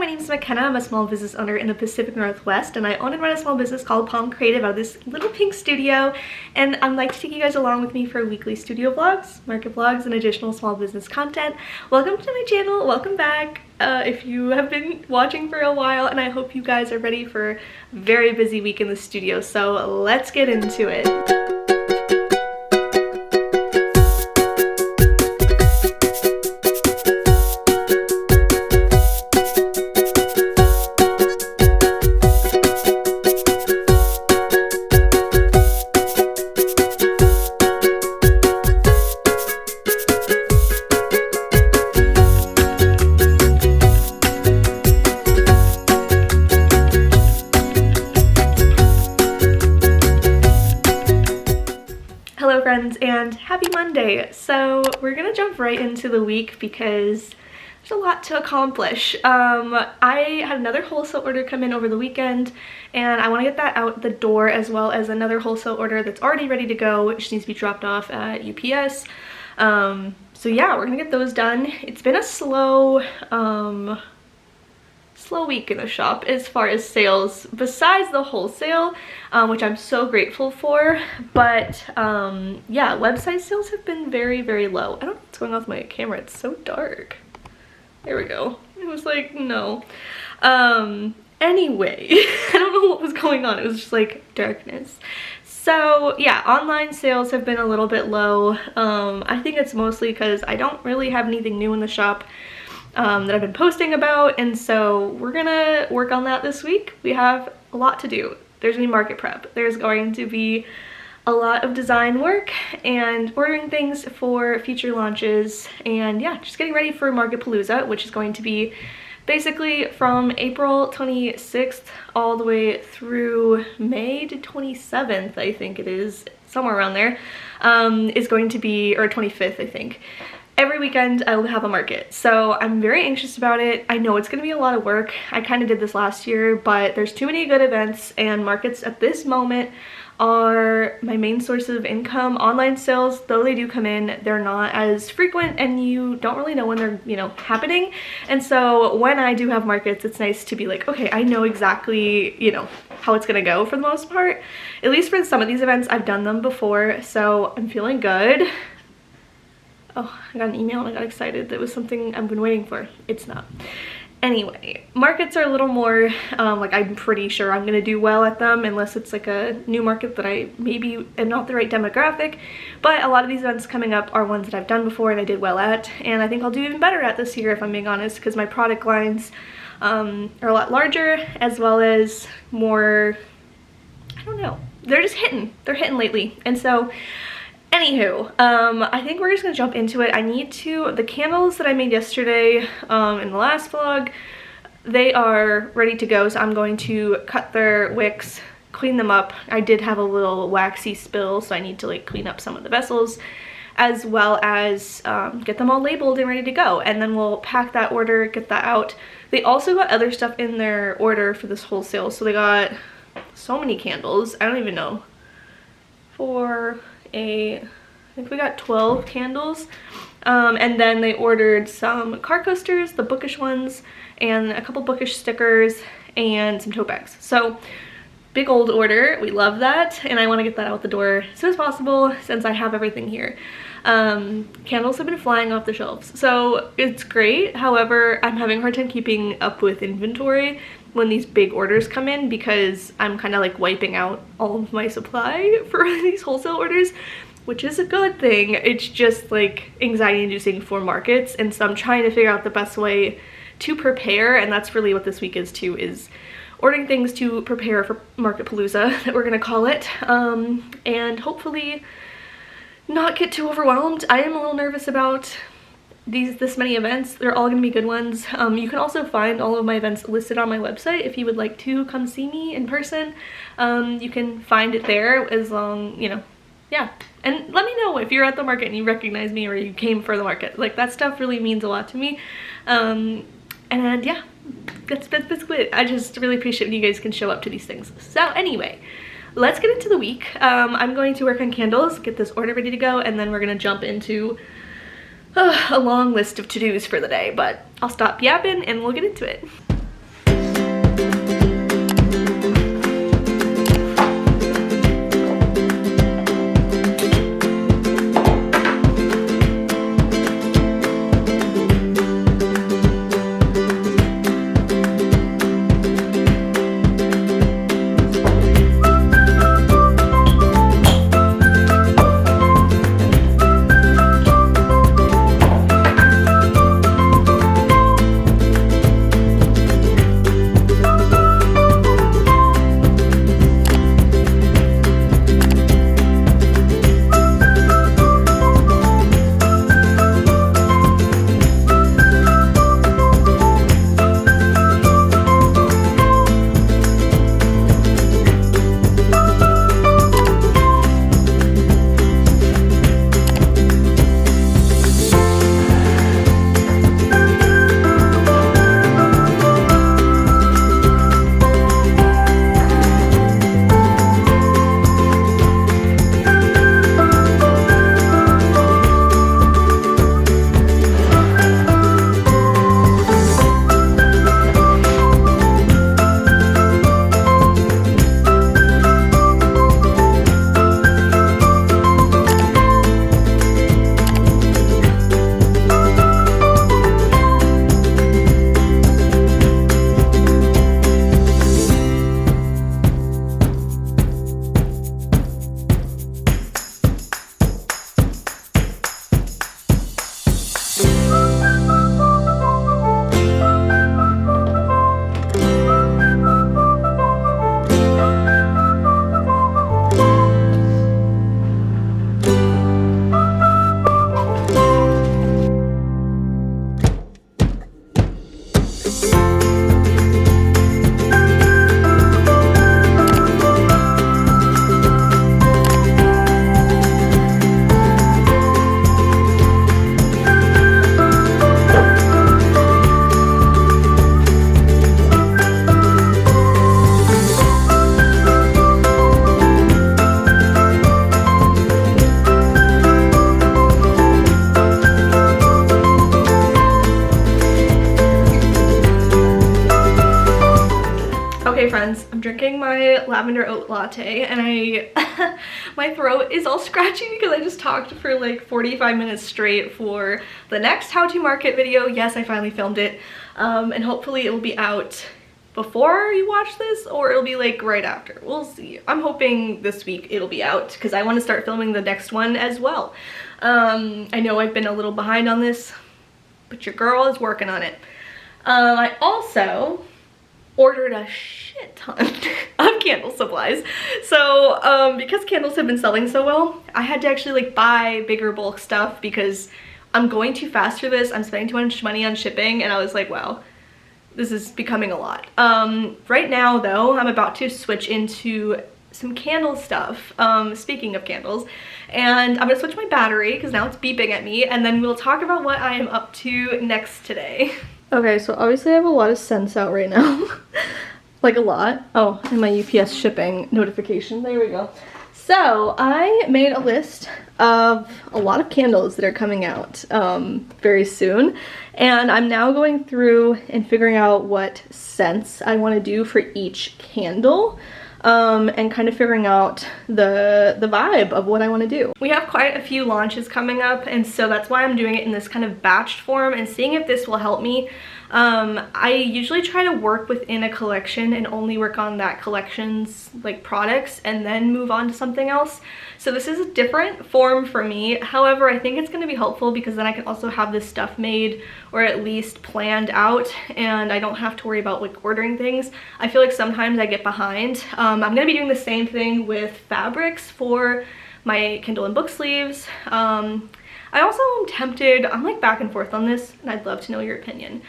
name is McKenna. I'm a small business owner in the Pacific Northwest, and I own and run a small business called Palm Creative out of this little pink studio. And I'd like to take you guys along with me for weekly studio vlogs, market vlogs, and additional small business content. Welcome to my channel. Welcome back. If you have been watching for a while, and I hope you guys are ready for a very busy week in the studio. So let's get into it. Hello friends, and happy Monday. So we're gonna jump right into the week because there's a lot to accomplish. I had another wholesale order come in over the weekend, and I want to get that out the door, as well as another wholesale order that's already ready to go, which needs to be dropped off at UPS. So yeah, we're gonna get those done. It's been a slow week in the shop as far as sales, besides the wholesale, which I'm so grateful for. But yeah, website sales have been very low. I don't know what's going on with my camera. It's so dark. There we go. It was like, no. Anyway, I don't know what was going on. It was just like darkness. So yeah, online sales have been a little bit low. I think it's mostly because I don't really have anything new in the shop that I've been posting about, and so we're gonna work on that this week. We have a lot to do. There's gonna be market prep. There's going to be a lot of design work and ordering things for future launches, and yeah, just getting ready for Market Palooza, which is going to be basically from April 26th all the way through May to 27th, I think it is, somewhere around there, is going to be, or 25th, I think. Every weekend I will have a market, so I'm very anxious about it. I know it's going to be a lot of work. I kind of did this last year, but there's too many good events, and markets at this moment are my main source of income. Online sales, though they do come in, they're not as frequent, and you don't really know when they're, you know, happening. And so when I do have markets, it's nice to be like, okay, I know exactly, you know, how it's gonna go for the most part. At least for some of these events, I've done them before, so I'm feeling good. Oh, I got an email and I got excited. That was something I've been waiting for. It's not. Anyway, markets are a little more, like, I'm pretty sure I'm gonna do well at them, unless it's like a new market that I maybe am not the right demographic. But a lot of these events coming up are ones that I've done before and I did well at, and I think I'll do even better at this year, if I'm being honest, because my product lines are a lot larger, as well as more, I don't know, they're just hitting. They're hitting lately. And so anywho, I think we're just gonna jump into it. I need to, the candles that I made yesterday in the last vlog, they are ready to go, so I'm going to cut their wicks, clean them up. I did have a little waxy spill, so I need to like clean up some of the vessels, as well as get them all labeled and ready to go, and then we'll pack that order, get that out. They also got other stuff in their order for this wholesale, so they got so many candles. I don't even know. I think we got 12 candles, and then they ordered some car coasters, the bookish ones, and a couple bookish stickers, and some tote bags. So big old order. We love that, and I want to get that out the door as soon as possible since I have everything here. Candles have been flying off the shelves, so it's great. However, I'm having a hard time keeping up with inventory when these big orders come in, because I'm kind of like wiping out all of my supply for these wholesale orders, which is a good thing. It's just like anxiety inducing for markets, and so I'm trying to figure out the best way to prepare, and that's really what this week is too, is ordering things to prepare for Market Palooza, that we're gonna call it, and hopefully not get too overwhelmed. I am a little nervous about this many events. They're all gonna be good ones. You can also find all of my events listed on my website if you would like to come see me in person. You can find it there, as long, you know, yeah. And let me know if you're at the market and you recognize me, or you came for the market. Like, that stuff really means a lot to me. And yeah, that's basically it. I just really appreciate when you guys can show up to these things. So anyway, let's get into the week. I'm going to work on candles, get this order ready to go, and then we're gonna jump into a long list of to-dos for the day, but I'll stop yapping and we'll get into it. Okay friends, I'm drinking my lavender oat latte and my throat is all scratchy because I just talked for like 45 minutes straight for the next how to market video. Yes, I finally filmed it, and hopefully it will be out before you watch this or it'll be like right after. We'll see. I'm hoping this week it'll be out because I want to start filming the next one as well. I know I've been a little behind on this, but your girl is working on it. I also ordered a shit ton of candle supplies. So because candles have been selling so well, I had to actually like buy bigger bulk stuff because I'm going too fast for this. I'm spending too much money on shipping and I was like, wow, this is becoming a lot. Right now though, I'm about to switch into some candle stuff, speaking of candles, and I'm gonna switch my battery because now it's beeping at me, and then we'll talk about what I am up to next today. Okay, so obviously I have a lot of scents out right now. Like a lot. Oh, and my UPS shipping notification, there we go. So I made a list of a lot of candles that are coming out very soon, and I'm now going through and figuring out what scents I want to do for each candle, and kind of figuring out the vibe of what I want to do. We have quite a few launches coming up, and so that's why I'm doing it in this kind of batched form and seeing if this will help me. I usually try to work within a collection and only work on that collection's like products and then move on to something else. So this is a different form for me. However, I think it's going to be helpful because then I can also have this stuff made or at least planned out and I don't have to worry about like ordering things. I feel like sometimes I get behind. I'm going to be doing the same thing with fabrics for my Kindle and book sleeves. I also am tempted, I'm like back and forth on this and I'd love to know your opinion.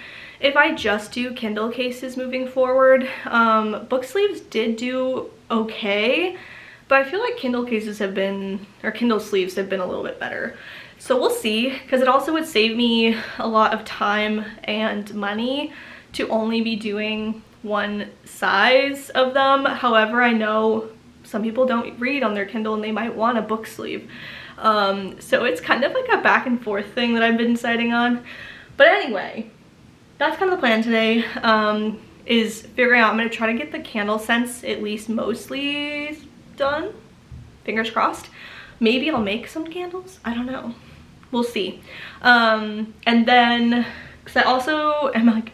If I just do Kindle cases moving forward, book sleeves did do okay, but I feel like Kindle cases have been, or Kindle sleeves have been a little bit better. So we'll see, because it also would save me a lot of time and money to only be doing one size of them. However, I know some people don't read on their Kindle and they might want a book sleeve. So it's kind of like a back and forth thing that I've been deciding on. But anyway, that's kind of the plan today, is figuring out, I'm going to try to get the candle scents at least mostly done. Fingers crossed. Maybe I'll make some candles. I don't know. We'll see. And then, because I also am like,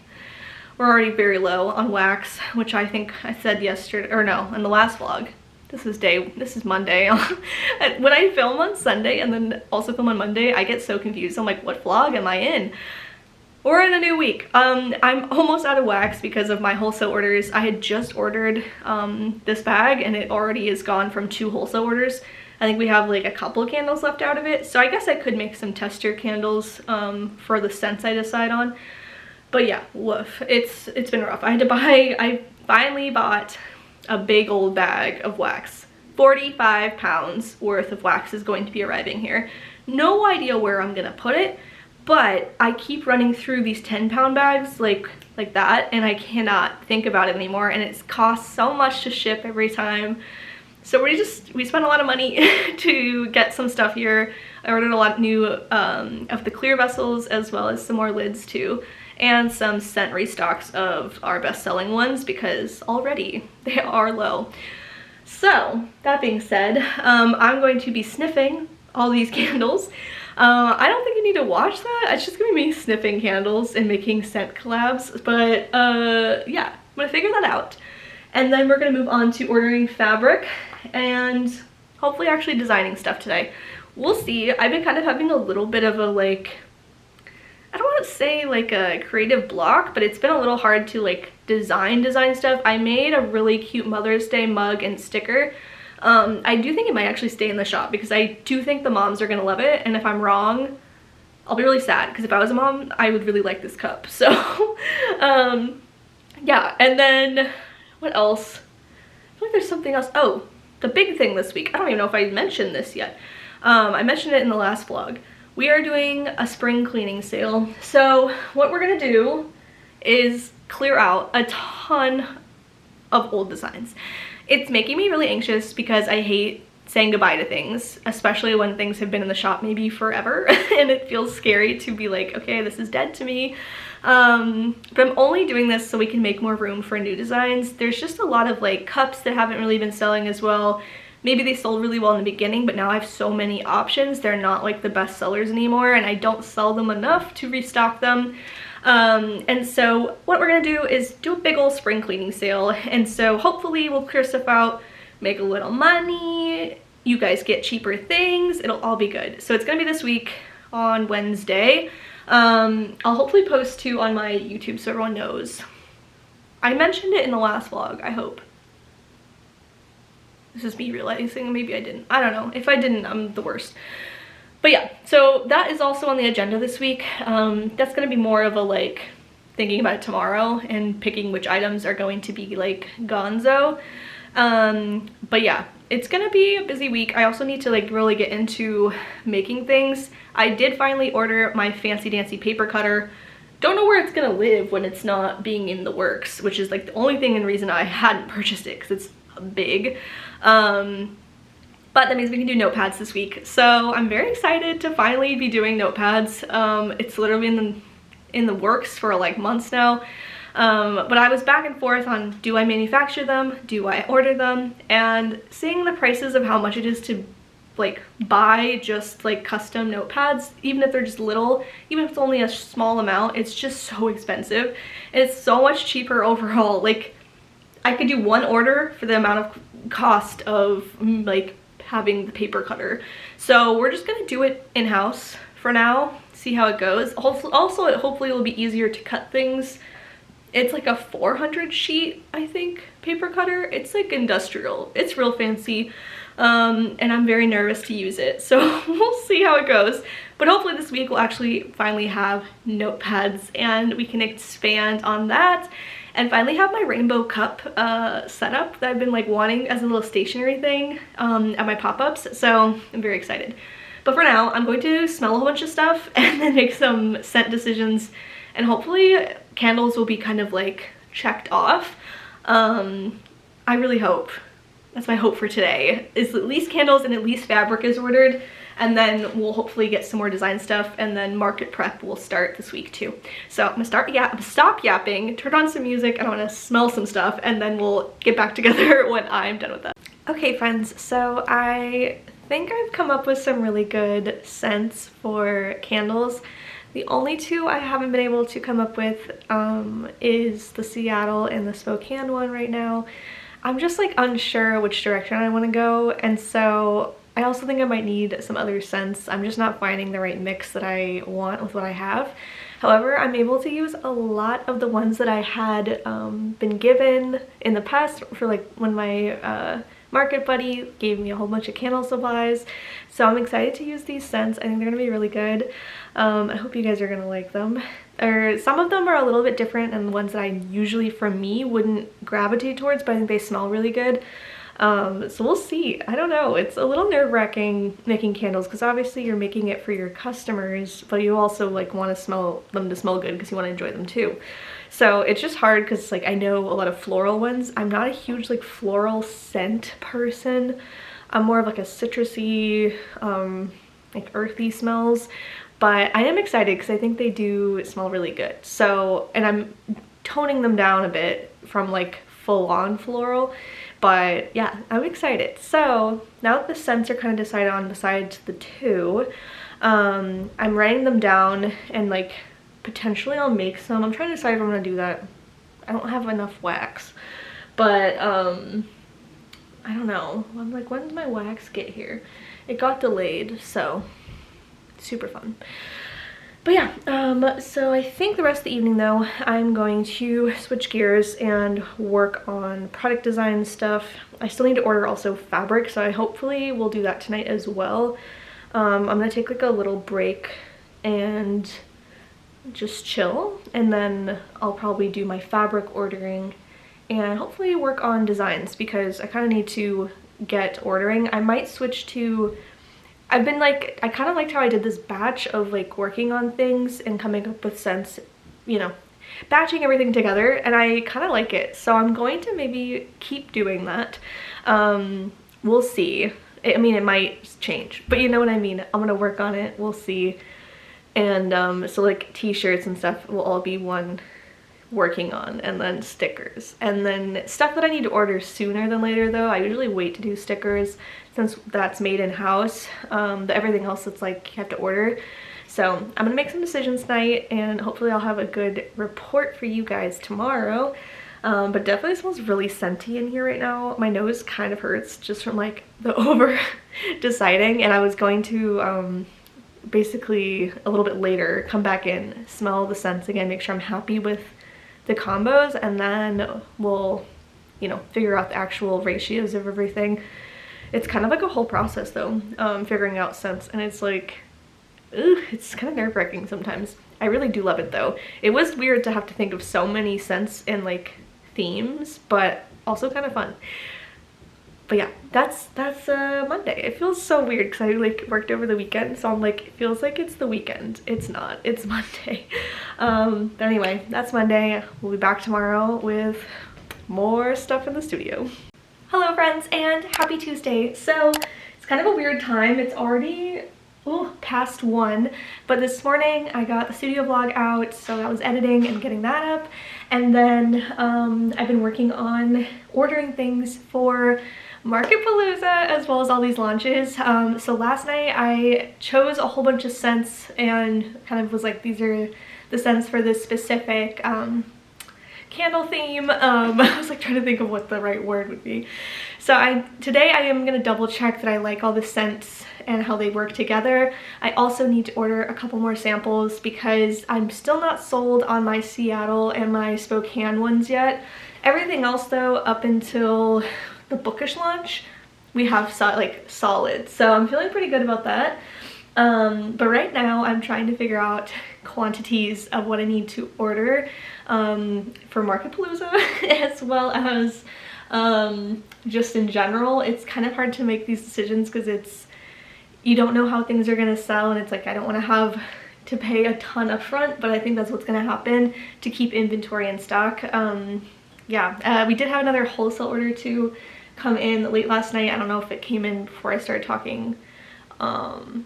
we're already very low on wax, which I think I said yesterday, or no, in the last vlog. This is Monday. When I film on Sunday and then also film on Monday, I get so confused. I'm like, what vlog am I in? We're in a new week. I'm almost out of wax because of my wholesale orders. I had just ordered this bag and it already is gone from 2 wholesale orders. I think we have like a couple of candles left out of it. So I guess I could make some tester candles for the scents I decide on. But yeah, woof. It's been rough. I finally bought a big old bag of wax. 45 pounds worth of wax is going to be arriving here. No idea where I'm gonna put it, but I keep running through these 10-pound bags like that, and I cannot think about it anymore, and it costs so much to ship every time. So we spent a lot of money to get some stuff here. I ordered a lot new of the clear vessels as well as some more lids too, and some scent restocks of our best-selling ones because already they are low. So that being said, I'm going to be sniffing all these candles. I don't think you need to watch that. It's just gonna be me sniffing candles and making scent collabs, but yeah, I'm gonna figure that out. And then we're gonna move on to ordering fabric and hopefully actually designing stuff today. We'll see. I've been kind of having a little bit of a like, I don't want to say like a creative block, but it's been a little hard to like design stuff. I made a really cute Mother's Day mug and sticker. I do think it might actually stay in the shop because I do think the moms are gonna love it, and if I'm wrong, I'll be really sad because if I was a mom, I would really like this cup. So yeah, and then what else? I feel like there's something else. Oh, the big thing this week, I don't even know if I mentioned this yet. I mentioned it in the last vlog. We are doing a spring cleaning sale. So what we're gonna do is clear out a ton of old designs. It's making me really anxious because I hate saying goodbye to things, especially when things have been in the shop maybe forever and it feels scary to be like, okay, this is dead to me. But I'm only doing this so we can make more room for new designs. There's just a lot of like cups that haven't really been selling as well. Maybe they sold really well in the beginning, but now I have so many options. They're not like the best sellers anymore, and I don't sell them enough to restock them. And so what we're gonna do is do a big old spring cleaning sale. And so hopefully we'll clear stuff out, make a little money, you guys get cheaper things, it'll all be good. So it's gonna be this week on Wednesday. I'll hopefully post too on my YouTube so everyone knows. I mentioned it in the last vlog, I hope. This is me realizing maybe I didn't. I don't know. If I didn't, I'm the worst. But yeah, so that is also on the agenda this week. That's gonna be more of a like thinking about it tomorrow and picking which items are going to be like gonzo. But yeah, it's gonna be a busy week. I also need to like really get into making things. I did finally order my fancy dancy paper cutter. Don't know where it's gonna live when it's not being in the works, which is like the only thing and reason I hadn't purchased it, because it's big. But that means we can do notepads this week. So I'm very excited to finally be doing notepads. It's literally in the works for like months now. But I was back and forth on, do I manufacture them? Do I order them? And seeing the prices of how much it is to like buy just like custom notepads, even if they're just little, even if it's only a small amount, it's just so expensive. And it's so much cheaper overall. Like I could do one order for the amount of cost of like having the paper cutter. So we're just gonna do it in-house for now, see how it goes. Also, it hopefully will be easier to cut things. It's like a 400 sheet, I think, paper cutter. It's like industrial. It's real fancy. And I'm very nervous to use it. So we'll see how it goes. But hopefully this week we'll actually finally have notepads and we can expand on that. And finally have my rainbow cup set up that I've been like wanting as a little stationery thing at my pop-ups. So I'm very excited. But for now, I'm going to smell a whole bunch of stuff and then make some scent decisions. And hopefully candles will be kind of like checked off. I really hope. That's my hope for today, is at least candles and at least fabric is ordered. And then we'll hopefully get some more design stuff, and then market prep will start this week too. So I'm gonna stop yapping, turn on some music, and I wanna smell some stuff, and then we'll get back together when I'm done with that. Okay friends, so I think I've come up with some really good scents for candles. The only two I haven't been able to come up with is the Seattle and the Spokane one right now. I'm just like unsure which direction I wanna go, and so I also think I might need some other scents. I'm just not finding the right mix that I want with what I have. However, I'm able to use a lot of the ones that I had been given in the past for like when my market buddy gave me a whole bunch of candle supplies. So I'm excited to use these scents. I think they're gonna be really good. I hope you guys are gonna like them. Some of them are a little bit different and the ones that I usually, for me, wouldn't gravitate towards, but I think they smell really good. So we'll see. I don't know. It's a little nerve-wracking making candles because obviously you're making it for your customers, but you also like want to smell them to smell good because you want to enjoy them too. So it's just hard because like I know a lot of floral ones. I'm not a huge like floral scent person. I'm more of like a citrusy, like earthy smells, but I am excited because I think they do smell really good. So, and I'm toning them down a bit from like full-on floral. But yeah, I'm excited. So now that the scents are kind of decided on besides the two, I'm writing them down and like potentially I'll make some. I'm trying to decide if I'm gonna do that. I don't have enough wax, but I don't know. I'm like, when did my wax get here? It got delayed, so super fun. But yeah, so I think the rest of the evening though, I'm going to switch gears and work on product design stuff. I still need to order also fabric, so I hopefully will do that tonight as well. I'm gonna take like a little break and just chill, and then I'll probably do my fabric ordering and hopefully work on designs because I kind of need to get ordering. I might switch to, I kind of liked how I did this batch of like working on things and coming up with scents, you know, batching everything together, and I kind of like it. So I'm going to maybe keep doing that. We'll see. I mean, it might change, but you know what I mean. I'm gonna work on it, we'll see. And so like t-shirts and stuff will all be one working on, and then stickers, and then stuff that I need to order sooner than later though. I usually wait to do stickers since that's made in-house. Everything else it's like you have to order. So I'm gonna make some decisions tonight, and hopefully I'll have a good report for you guys tomorrow. But definitely smells really scenty in here right now. My nose kind of hurts just from like the over deciding, and I was going to basically a little bit later come back in, smell the scents again, make sure I'm happy with the combos, and then we'll, you know, figure out the actual ratios of everything. It's kind of like a whole process though, figuring out scents, and it's like, ugh, it's kind of nerve-wracking sometimes. I really do love it though. It was weird to have to think of so many scents and like themes, but also kind of fun. But yeah, that's Monday. It feels so weird because I like worked over the weekend, so I'm like, it feels like it's the weekend. It's not, it's Monday. But anyway, that's Monday. We'll be back tomorrow with more stuff in the studio. Hello friends, and happy Tuesday. So it's kind of a weird time. It's already past 1, but this morning I got the studio vlog out, so I was editing and getting that up, and then I've been working on ordering things for Marketpalooza as well as all these launches. So last night I chose a whole bunch of scents and kind of was like, these are the scents for this specific candle theme. I was like trying to think of what the right word would be. So today I am going to double check that I like all the scents and how they work together. I also need to order a couple more samples because I'm still not sold on my Seattle and my Spokane ones yet. Everything else though, up until the Bookish launch, we have like solid. So I'm feeling pretty good about that. But right now I'm trying to figure out quantities of what I need to order for Marketpalooza as well as just in general. It's kind of hard to make these decisions because you don't know how things are going to sell, and it's like I don't want to have to pay a ton up front, but I think that's what's going to happen to keep inventory in stock. Yeah, we did have another wholesale order to come in late last night. I don't know if it came in before I started talking or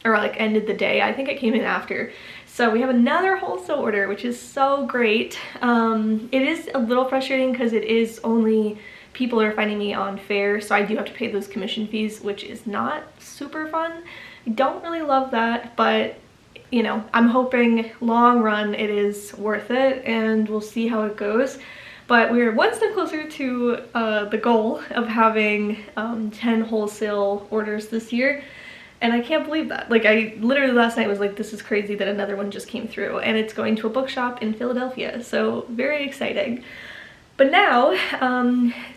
like ended the day. I think it came in after. So we have another wholesale order, which is so great. It is a little frustrating because it is only people are finding me on Fair, so I do have to pay those commission fees, which is not super fun. I don't really love that, but you know, I'm hoping long run it is worth it, and we'll see how it goes. But we're one step closer to the goal of having 10 wholesale orders this year. And I can't believe that. Like, I literally last night was like, this is crazy that another one just came through, and it's going to a bookshop in Philadelphia. So very exciting. But now,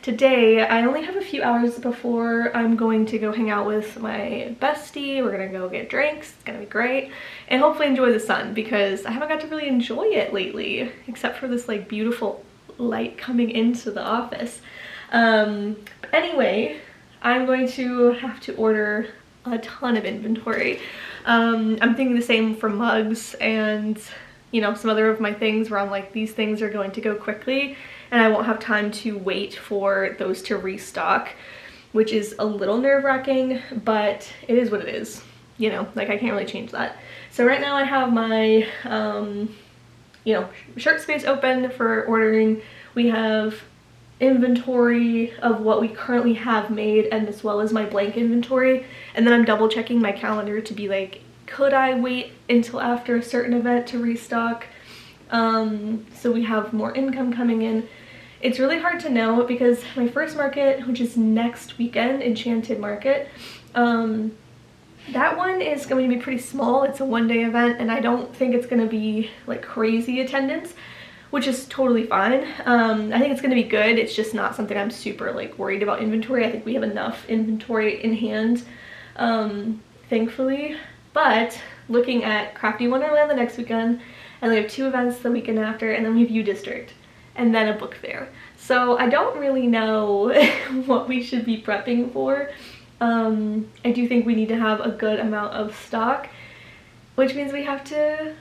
today, I only have a few hours before I'm going to go hang out with my bestie. We're gonna go get drinks. It's gonna be great. And hopefully enjoy the sun, because I haven't got to really enjoy it lately, except for this like beautiful light coming into the office. Anyway, I'm going to have to order a ton of inventory. I'm thinking the same for mugs and, you know, some other of my things where I'm like, these things are going to go quickly and I won't have time to wait for those to restock, which is a little nerve-wracking, but it is what it is. You know, like I can't really change that. So right now I have my, you know, shirt space open for ordering. We have inventory of what we currently have made, and as well as my blank inventory, and then I'm double checking my calendar to be like, could I wait until after a certain event to restock, so we have more income coming in. It's really hard to know because my first market, which is next weekend, Enchanted Market, that one is going to be pretty small. It's a one-day event, and I don't think it's going to be like crazy attendance, which is totally fine. I think it's going to be good. It's just not something I'm super like worried about inventory. I think we have enough inventory in hand, thankfully. But looking at Crafty Wonderland the next weekend, and we have 2 events the weekend after, and then we have U District, and then a book fair. So I don't really know what we should be prepping for. I do think we need to have a good amount of stock, which means we have to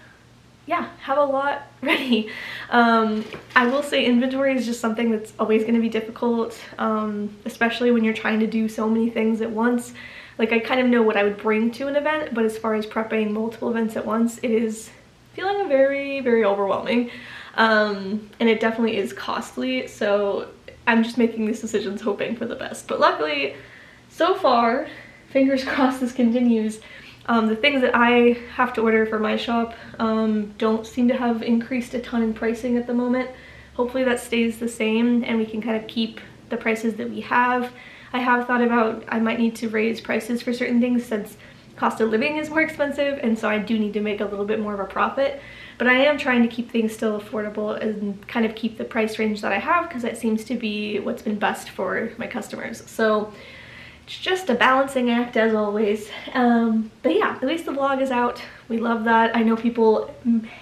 yeah, have a lot ready. I will say inventory is just something that's always going to be difficult, especially when you're trying to do so many things at once. Like, I kind of know what I would bring to an event, but as far as prepping multiple events at once, it is feeling very, very overwhelming. And it definitely is costly, so I'm just making these decisions hoping for the best. But luckily, so far, fingers crossed this continues, the things that I have to order for my shop don't seem to have increased a ton in pricing at the moment. Hopefully that stays the same and we can kind of keep the prices that we have. I have thought about I might need to raise prices for certain things since cost of living is more expensive, and so I do need to make a little bit more of a profit. But I am trying to keep things still affordable and kind of keep the price range that I have because that seems to be what's been best for my customers. So it's just a balancing act as always. But yeah, at least the vlog is out. We love that. I know people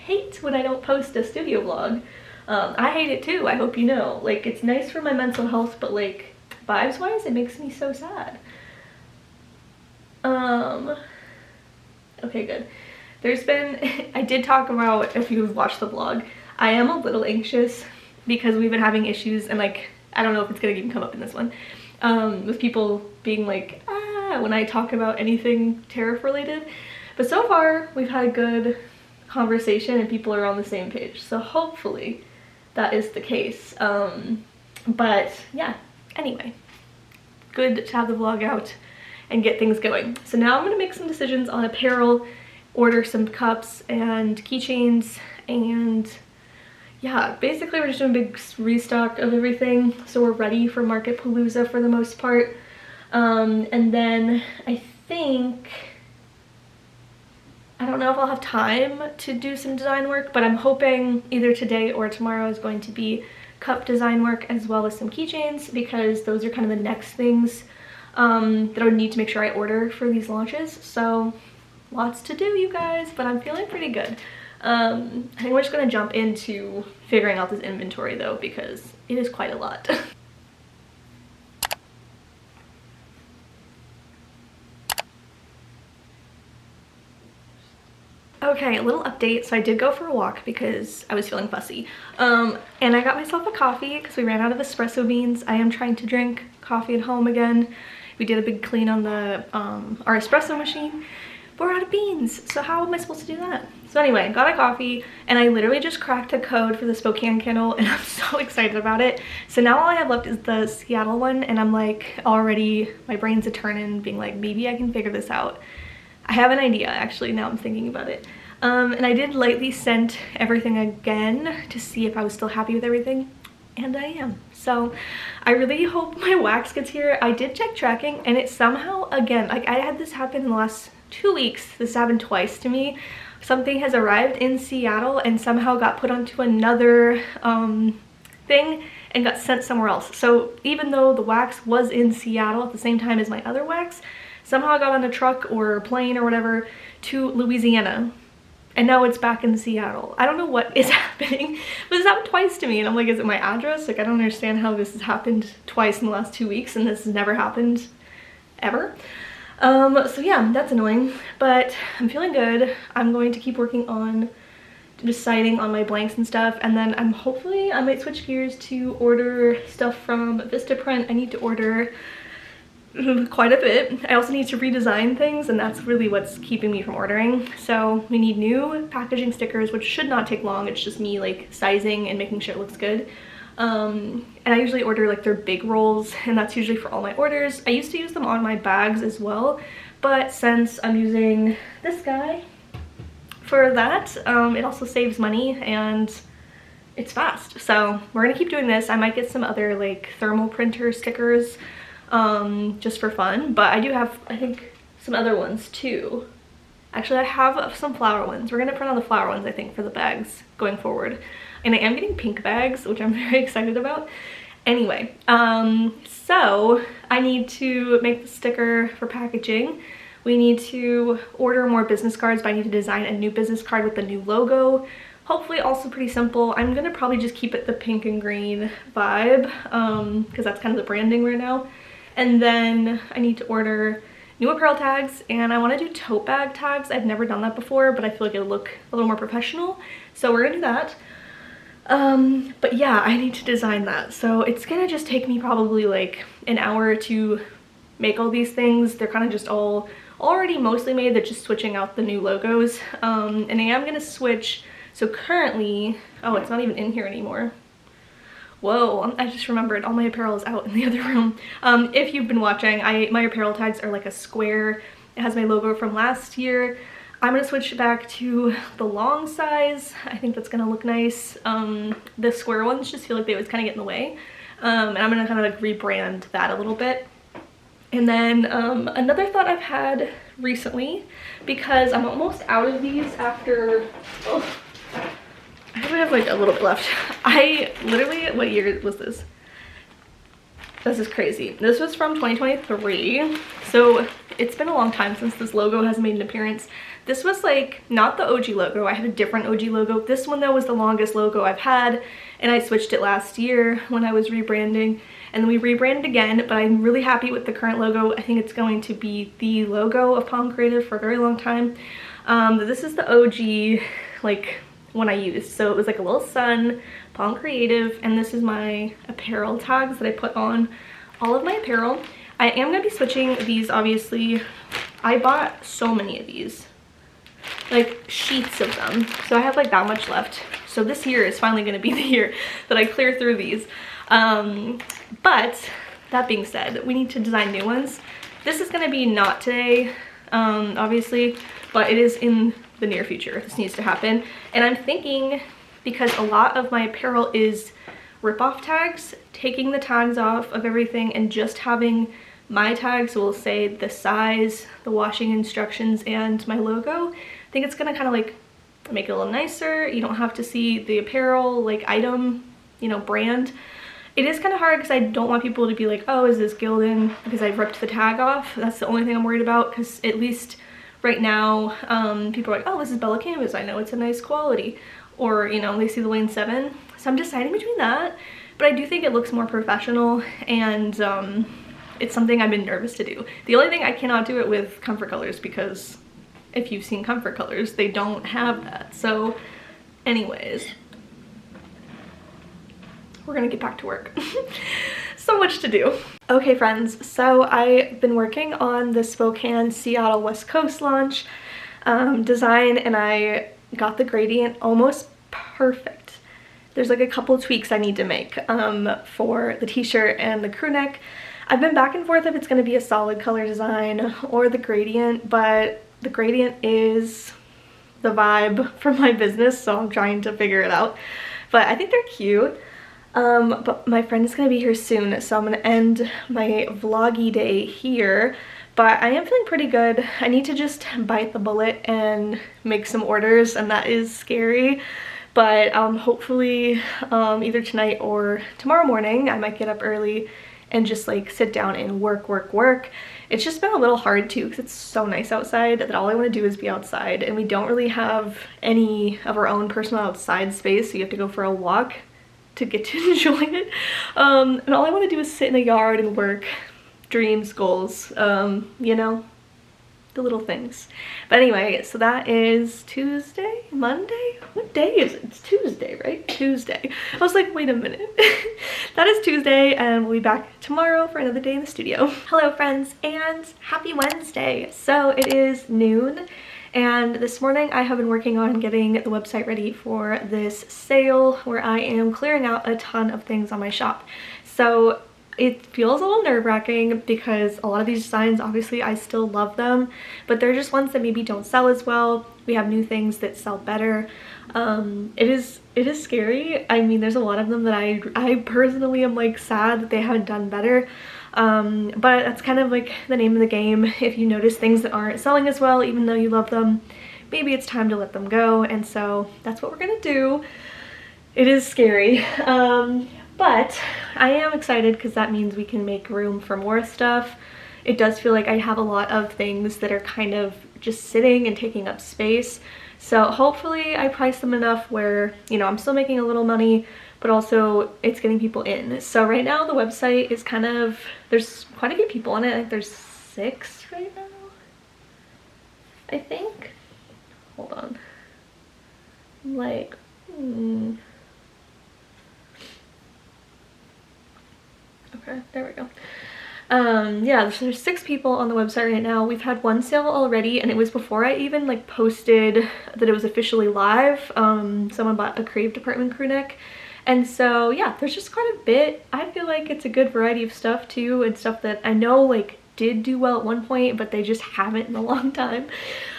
hate when I don't post a studio vlog. I hate it too, I hope you know. Like, it's nice for my mental health, but like vibes wise, it makes me so sad. Okay, good. There's been, I did talk about, if you've watched the vlog, I am a little anxious because we've been having issues, and like, I don't know if it's gonna even come up in this one, with people being like, ah, when I talk about anything tariff related. But so far, we've had a good conversation and people are on the same page. So hopefully that is the case. But yeah, anyway, good to have the vlog out and get things going. So now I'm gonna make some decisions on apparel, order some cups and keychains, and yeah, basically we're just doing a big restock of everything, so we're ready for Market Palooza for the most part. And then I think, I don't know if I'll have time to do some design work, but I'm hoping either today or tomorrow is going to be cup design work as well as some keychains, because those are kind of the next things that I would need to make sure I order for these launches. So lots to do, you guys, but I'm feeling pretty good. I think we're just gonna jump into figuring out this inventory though, because it is quite a lot. Okay, a little update. So I did go for a walk because I was feeling fussy. And I got myself a coffee because we ran out of espresso beans. I am trying to drink coffee at home again. We did a big clean on the our espresso machine. But we're out of beans, so how am I supposed to do that? So anyway, got a coffee, and I literally just cracked a code for the Spokane candle, and I'm so excited about it. So now all I have left is the Seattle one, and I'm like already, my brain's a turning, being like, maybe I can figure this out. I have an idea, actually, now I'm thinking about it. And I did lightly scent everything again to see if I was still happy with everything, and I am. So I really hope my wax gets here. I did check tracking, and it somehow, again, like I had this happen in the last 2 weeks. This happened twice to me. Something has arrived in Seattle and somehow got put onto another thing and got sent somewhere else. So even though the wax was in Seattle at the same time as my other wax, somehow it got on a truck or plane or whatever to Louisiana, and now it's back in Seattle. I don't know what is happening, but this happened twice to me, and I'm like, is it my address? Like, I don't understand how this has happened twice in the last 2 weeks, and this has never happened ever. So yeah, that's annoying, but I'm feeling good. I'm going to keep working on deciding on my blanks and stuff, and then hopefully I might switch gears to order stuff from Vistaprint. I need to order quite a bit. I also need to redesign things, and that's really what's keeping me from ordering. So we need new packaging stickers, which should not take long. It's just me like sizing and making sure it looks good. And I usually order like their big rolls, and that's usually for all my orders. I used to use them on my bags as well, but since I'm using this guy for that, it also saves money and it's fast. So we're gonna keep doing this. I might get some other like thermal printer stickers just for fun, but I do have, I think, some other ones too. Actually, I have some flower ones. We're gonna print on the flower ones, I think, for the bags going forward. And I am getting pink bags, which I'm very excited about. Anyway, so I need to make the sticker for packaging. We need to order more business cards, but I need to design a new business card with the new logo. Hopefully also pretty simple. I'm gonna probably just keep it the pink and green vibe, because that's kind of the branding right now. And then I need to order new apparel tags, and I want to do tote bag tags. I've never done that before, but I feel like it'll look a little more professional, so we're gonna do that. But yeah, I need to design that, so it's gonna just take me probably like an hour to make all these things. They're kind of just all already mostly made. They're just switching out the new logos. And I am gonna switch. So currently, oh, it's not even in here anymore. Whoa, I just remembered all my apparel is out in the other room. If you've been watching, my apparel tags are like a square. It has my logo from last year. I'm gonna switch back to the long size. I think that's gonna look nice. The square ones just feel like they always kind of get in the way. And I'm gonna kind of like rebrand that a little bit. And then another thought I've had recently, because I'm almost out of these after, oh, I have like a little bit left. I literally, what year was this? This is crazy. This was from 2023. So it's been a long time since this logo has made an appearance. This was like not the OG logo. I had a different OG logo. This one though was the longest logo I've had, and I switched it last year when I was rebranding, and then we rebranded again, but I'm really happy with the current logo. I think it's going to be the logo of Palm Creative for a very long time. This is the OG like one I used. So it was like a little sun, Palm Creative, and this is my apparel tags that I put on all of my apparel. I am gonna be switching these, obviously. I bought so many of these, like sheets of them. So I have like that much left. So this year is finally gonna be the year that I clear through these. But that being said, we need to design new ones. This is gonna be not today, obviously, but it is in the near future. This needs to happen. And I'm thinking, because a lot of my apparel is rip-off tags, taking the tags off of everything and just having my tags will say the size, the washing instructions, and my logo. I think it's gonna kind of like make it a little nicer. You don't have to see the apparel like item, you know, brand. It is kind of hard because I don't want people to be like, oh, is this Gildan? Because I ripped the tag off. That's the only thing I'm worried about, because at least right now, people are like, oh, this is Bella Canvas. I know it's a nice quality. Or, you know, they see the Lane 7. So I'm deciding between that. But I do think it looks more professional, and it's something I've been nervous to do. The only thing I cannot do it with Comfort Colors, because if you've seen Comfort Colors, they don't have that. So anyways, we're gonna get back to work. So much to do. Okay friends, so I've been working on the Spokane Seattle West Coast launch design, and I got the gradient almost perfect. There's like a couple tweaks I need to make for the t-shirt and the crew neck. I've been back and forth if it's going to be a solid color design or the gradient, but the gradient is the vibe for my business, so I'm trying to figure it out. But I think they're cute. But my friend is going to be here soon, so I'm going to end my vloggy day here. But I am feeling pretty good. I need to just bite the bullet and make some orders, and that is scary. But hopefully either tonight or tomorrow morning, I might get up early and just like sit down and work. It's just been a little hard too, because it's so nice outside that all I want to do is be outside, and we don't really have any of our own personal outside space, so you have to go for a walk to get to enjoy it. And all I want to do is sit in the yard and work. Dreams, goals, you know, the little things. But anyway, so that is Tuesday, Monday? What day is it? It's Tuesday, right? Tuesday. I was like, wait a minute. That is Tuesday, and we'll be back tomorrow for another day in the studio. Hello friends, and happy Wednesday. So it is noon, and this morning I have been working on getting the website ready for this sale where I am clearing out a ton of things on my shop. So it feels a little nerve-wracking because a lot of these designs, obviously I still love them, but they're just ones that maybe don't sell as well. We have new things that sell better. It is scary. I mean, there's a lot of them that I personally am like sad that they haven't done better. But that's kind of like the name of the game. If you notice things that aren't selling as well, even though you love them, maybe it's time to let them go. And so that's what we're gonna do. It is scary. But I am excited because that means we can make room for more stuff. It does feel like I have a lot of things that are kind of just sitting and taking up space. So hopefully I price them enough where, you know, I'm still making a little money, but also it's getting people in. So right now the website is kind of, there's quite a few people on it. I think there's 6 right now, I think. Hold on. Like, okay, there we go. Yeah, there's 6 people on the website right now. We've had 1 sale already, and it was before I even like posted that it was officially live. Someone bought a Crave Department crew neck. And so yeah, there's just quite a bit. I feel like it's a good variety of stuff too, and stuff that I know like did do well at one point, but they just haven't in a long time.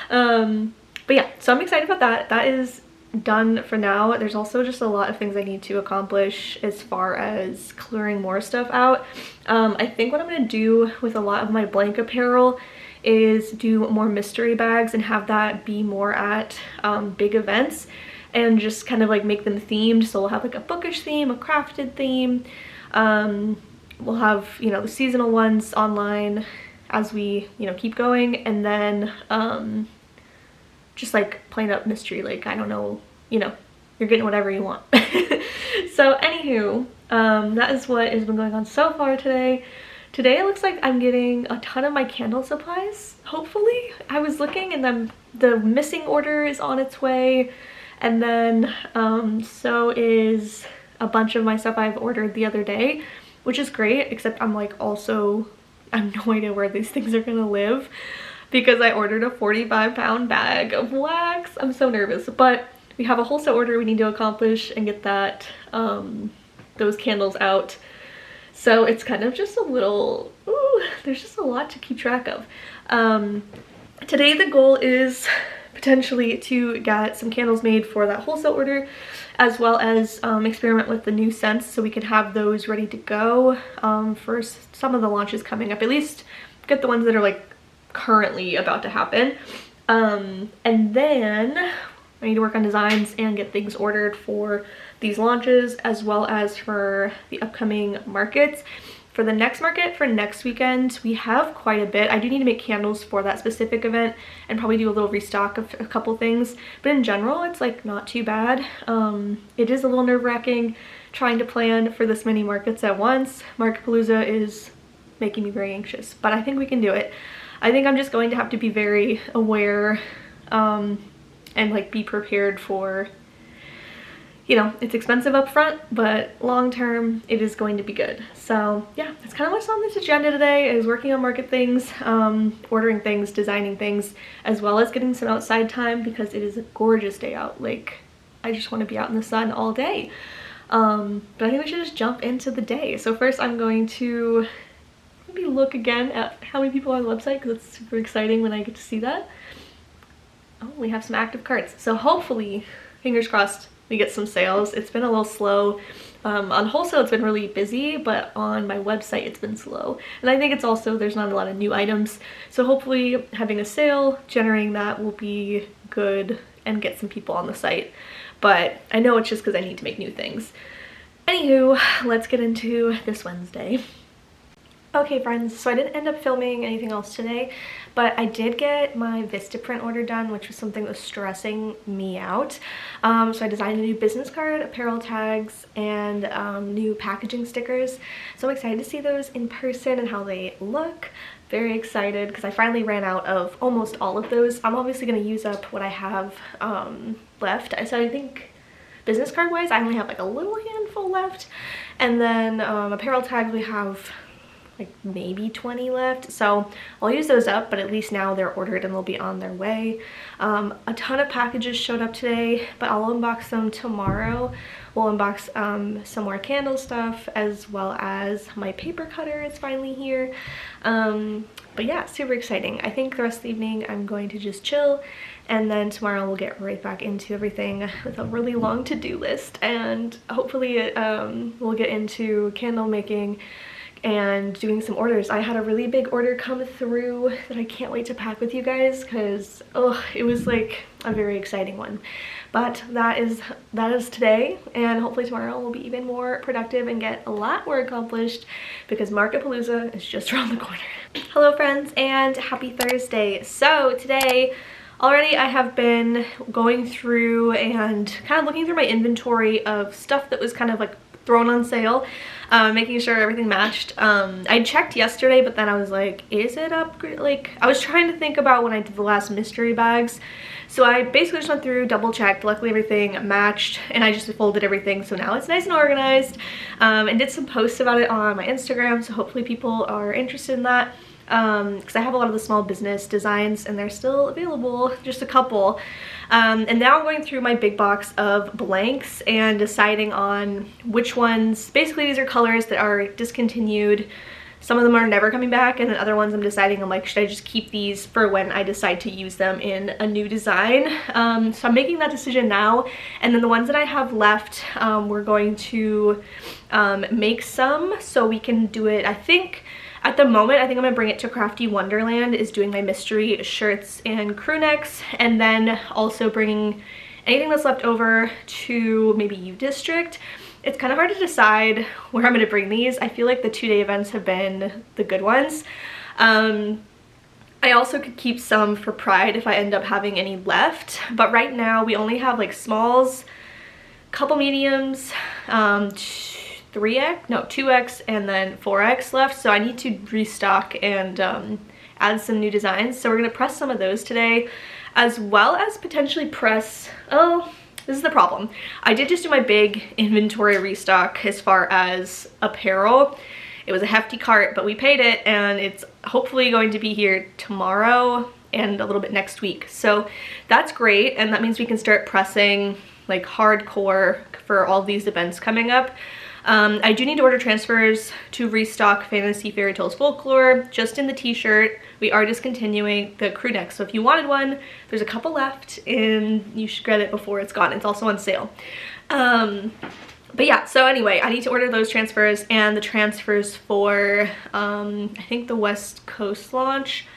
But yeah, so I'm excited about that. That is done for now. There's also just a lot of things I need to accomplish as far as clearing more stuff out. I think what I'm gonna do with a lot of my blank apparel is do more mystery bags and have that be more at big events, and just kind of like make them themed. So we'll have like a bookish theme, a crafted theme. We'll have, you know, the seasonal ones online as we, you know, keep going, and then just like plain up mystery, like, I don't know, you know, you're getting whatever you want. So anywho, that is what has been going on so far today. Today it looks like I'm getting a ton of my candle supplies, hopefully. I was looking, and then the missing order is on its way, and then so is a bunch of my stuff I've ordered the other day, which is great, except I'm like also, I have no idea where these things are gonna live, because I ordered a 45-pound bag of wax. I'm so nervous, but we have a wholesale order we need to accomplish and get that those candles out. So it's kind of just a little, ooh, there's just a lot to keep track of. Today the goal is potentially to get some candles made for that wholesale order, as well as experiment with the new scents so we can have those ready to go for some of the launches coming up. At least get the ones that are like currently about to happen. And then I need to work on designs and get things ordered for these launches, as well as for the upcoming markets. For the next market for next weekend, we have quite a bit. I do need to make candles for that specific event and probably do a little restock of a couple things, but in general it's like not too bad. It is a little nerve-wracking trying to plan for this many markets at once. Marketpalooza is making me very anxious, but I think we can do it. I think I'm just going to have to be very aware and like be prepared for, you know, it's expensive up front, but long term it is going to be good. So yeah, that's kind of what's on this agenda today, is working on market things, ordering things, designing things, as well as getting some outside time because it is a gorgeous day out. Like, I just want to be out in the sun all day. But I think we should just jump into the day. So first I'm going to maybe look again at how many people are on the website, because it's super exciting when I get to see that. Oh, we have some active carts. So hopefully, fingers crossed, we get some sales. It's been a little slow. On wholesale it's been really busy, but on my website it's been slow. And I think it's also, there's not a lot of new items. So hopefully having a sale, generating that will be good and get some people on the site. But I know it's just because I need to make new things. Anywho, let's get into this Wednesday. Okay friends, so I didn't end up filming anything else today, but I did get my Vistaprint order done, which was something that was stressing me out. So I designed a new business card, apparel tags, and new packaging stickers. So I'm excited to see those in person and how they look. Very excited because I finally ran out of almost all of those. I'm obviously going to use up what I have left. So I think business card wise I only have like a little handful left, and then apparel tags we have like maybe 20 left, so I'll use those up, but at least now they're ordered and they'll be on their way. A ton of packages showed up today, but I'll unbox them tomorrow. We'll unbox some more candle stuff, as well as my paper cutter is finally here. But yeah, super exciting. I think the rest of the evening I'm going to just chill, and then tomorrow we'll get right back into everything with a really long to-do list, and hopefully we'll get into candle making and doing some orders. I had a really big order come through that I can't wait to pack with you guys, because it was like a very exciting one. But that is today, and hopefully tomorrow will be even more productive and get a lot more accomplished, because Marketpalooza is just around the corner. Hello friends, and happy Thursday. So today already I have been going through and kind of looking through my inventory of stuff that was kind of like thrown on sale. making sure everything matched. I checked yesterday, but then I was like, is it upgrade? Like, I was trying to think about when I did the last mystery bags. So I basically just went through, double checked, luckily everything matched, and I just folded everything, so now it's nice and organized, and did some posts about it on my Instagram, so hopefully people are interested in that, because I have a lot of the small business designs and they're still available, just a couple. And now I'm going through my big box of blanks and deciding on which ones. Basically these are colors that are discontinued. Some of them are never coming back, and then other ones I'm deciding, I'm like, should I just keep these for when I decide to use them in a new design? So I'm making that decision now, and then the ones that I have left, we're going to make some so we can do it. I think at the moment, I think I'm gonna bring it to Crafty Wonderland, is doing my mystery shirts and crew necks, and then also bringing anything that's left over to maybe U District. It's kind of hard to decide where I'm going to bring these. I feel like the 2-day events have been the good ones. I also could keep some for Pride if I end up having any left. But right now we only have like smalls, couple mediums, 2X and then 4X left. So I need to restock and add some new designs. So we're going to press some of those today, as well as potentially press, this is the problem. I did just do my big inventory restock as far as apparel. It was a hefty cart, but we paid it, and it's hopefully going to be here tomorrow and a little bit next week. So that's great, and that means we can start pressing like hardcore for all these events coming up. I do need to order transfers to restock Fantasy Fairy Tales Folklore, just in the t-shirt. We are discontinuing the crew neck, so if you wanted one, there's a couple left and you should get it before it's gone. It's also on sale. But yeah, so anyway, I need to order those transfers and the transfers for, I think the West Coast launch.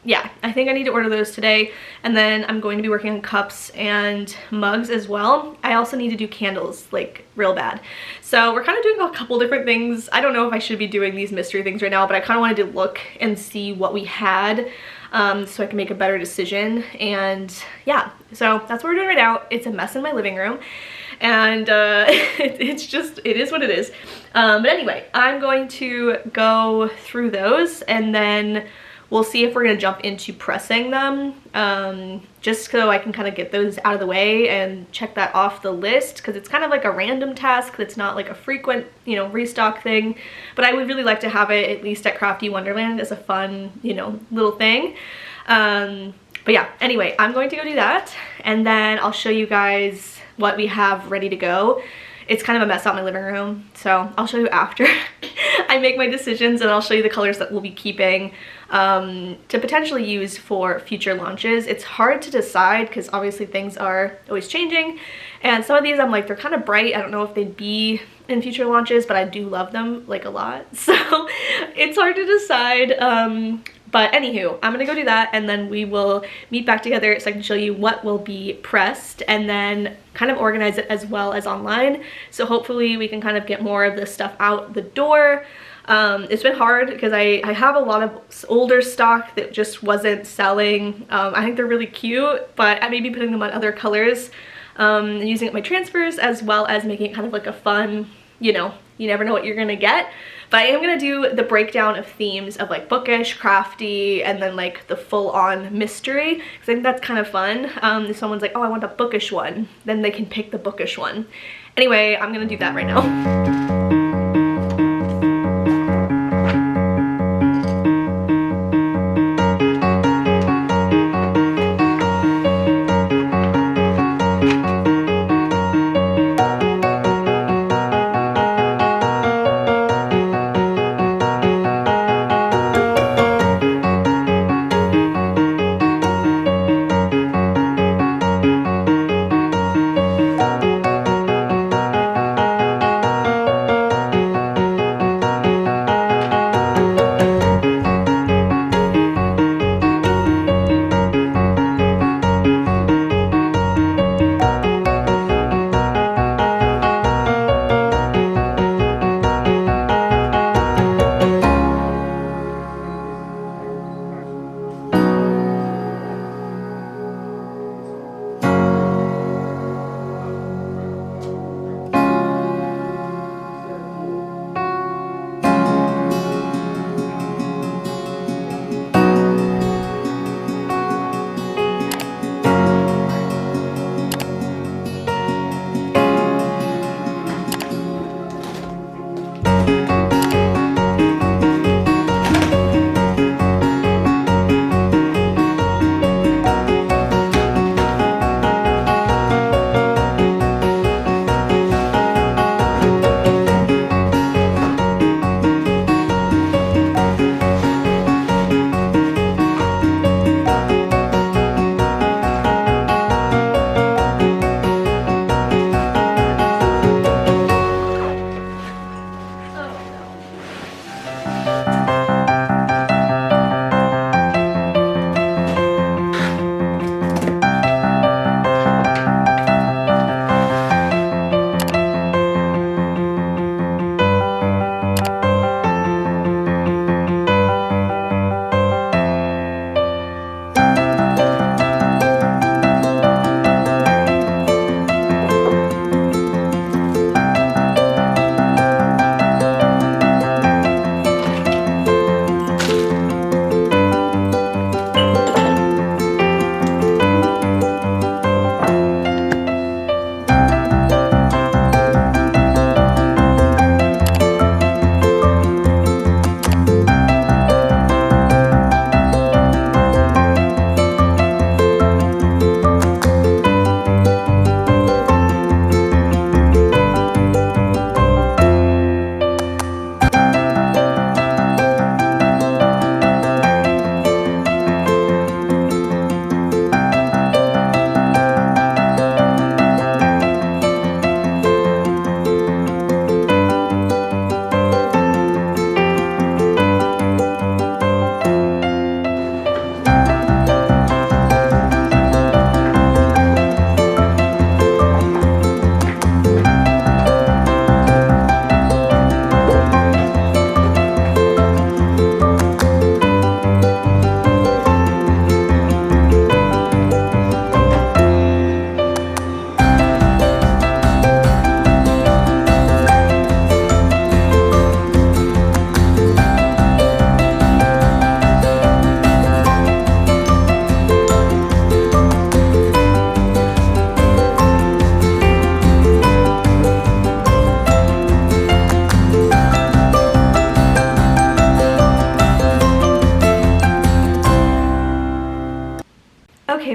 Yeah, I think I need to order those today, and then I'm going to be working on cups and mugs as well. I also need to do candles, like real bad. So we're kind of doing a couple different things. I don't know if I should be doing these mystery things right now, but I kind of wanted to look and see what we had, so I can make a better decision. And yeah, so that's what we're doing right now. It's a mess in my living room, and it is what it is. But anyway, I'm going to go through those, and then we'll see if we're going to jump into pressing them, just so I can kind of get those out of the way and check that off the list, because it's kind of like a random task that's not like a frequent, you know, restock thing. But I would really like to have it at least at Crafty Wonderland as a fun, you know, little thing. But yeah, anyway, I'm going to go do that, and then I'll show you guys what we have ready to go. It's kind of a mess out in my living room, so I'll show you after I make my decisions, and I'll show you the colors that we'll be keeping to potentially use for future launches. It's hard to decide because obviously things are always changing, and some of these I'm like, they're kind of bright. I don't know if they'd be in future launches, but I do love them like a lot, so it's hard to decide. But anywho, I'm gonna go do that, and then we will meet back together so I can show you what will be pressed, and then kind of organize it as well as online. So hopefully we can kind of get more of this stuff out the door. It's been hard because I have a lot of older stock that just wasn't selling. I think they're really cute, but I may be putting them on other colors, and using my transfers, as well as making it kind of like a fun, you know, you never know what you're gonna get. But I am gonna do the breakdown of themes of like bookish, crafty, and then like the full-on mystery, because I think that's kind of fun. If someone's like, oh, I want a bookish one, then they can pick the bookish one. Anyway, I'm gonna do that right now.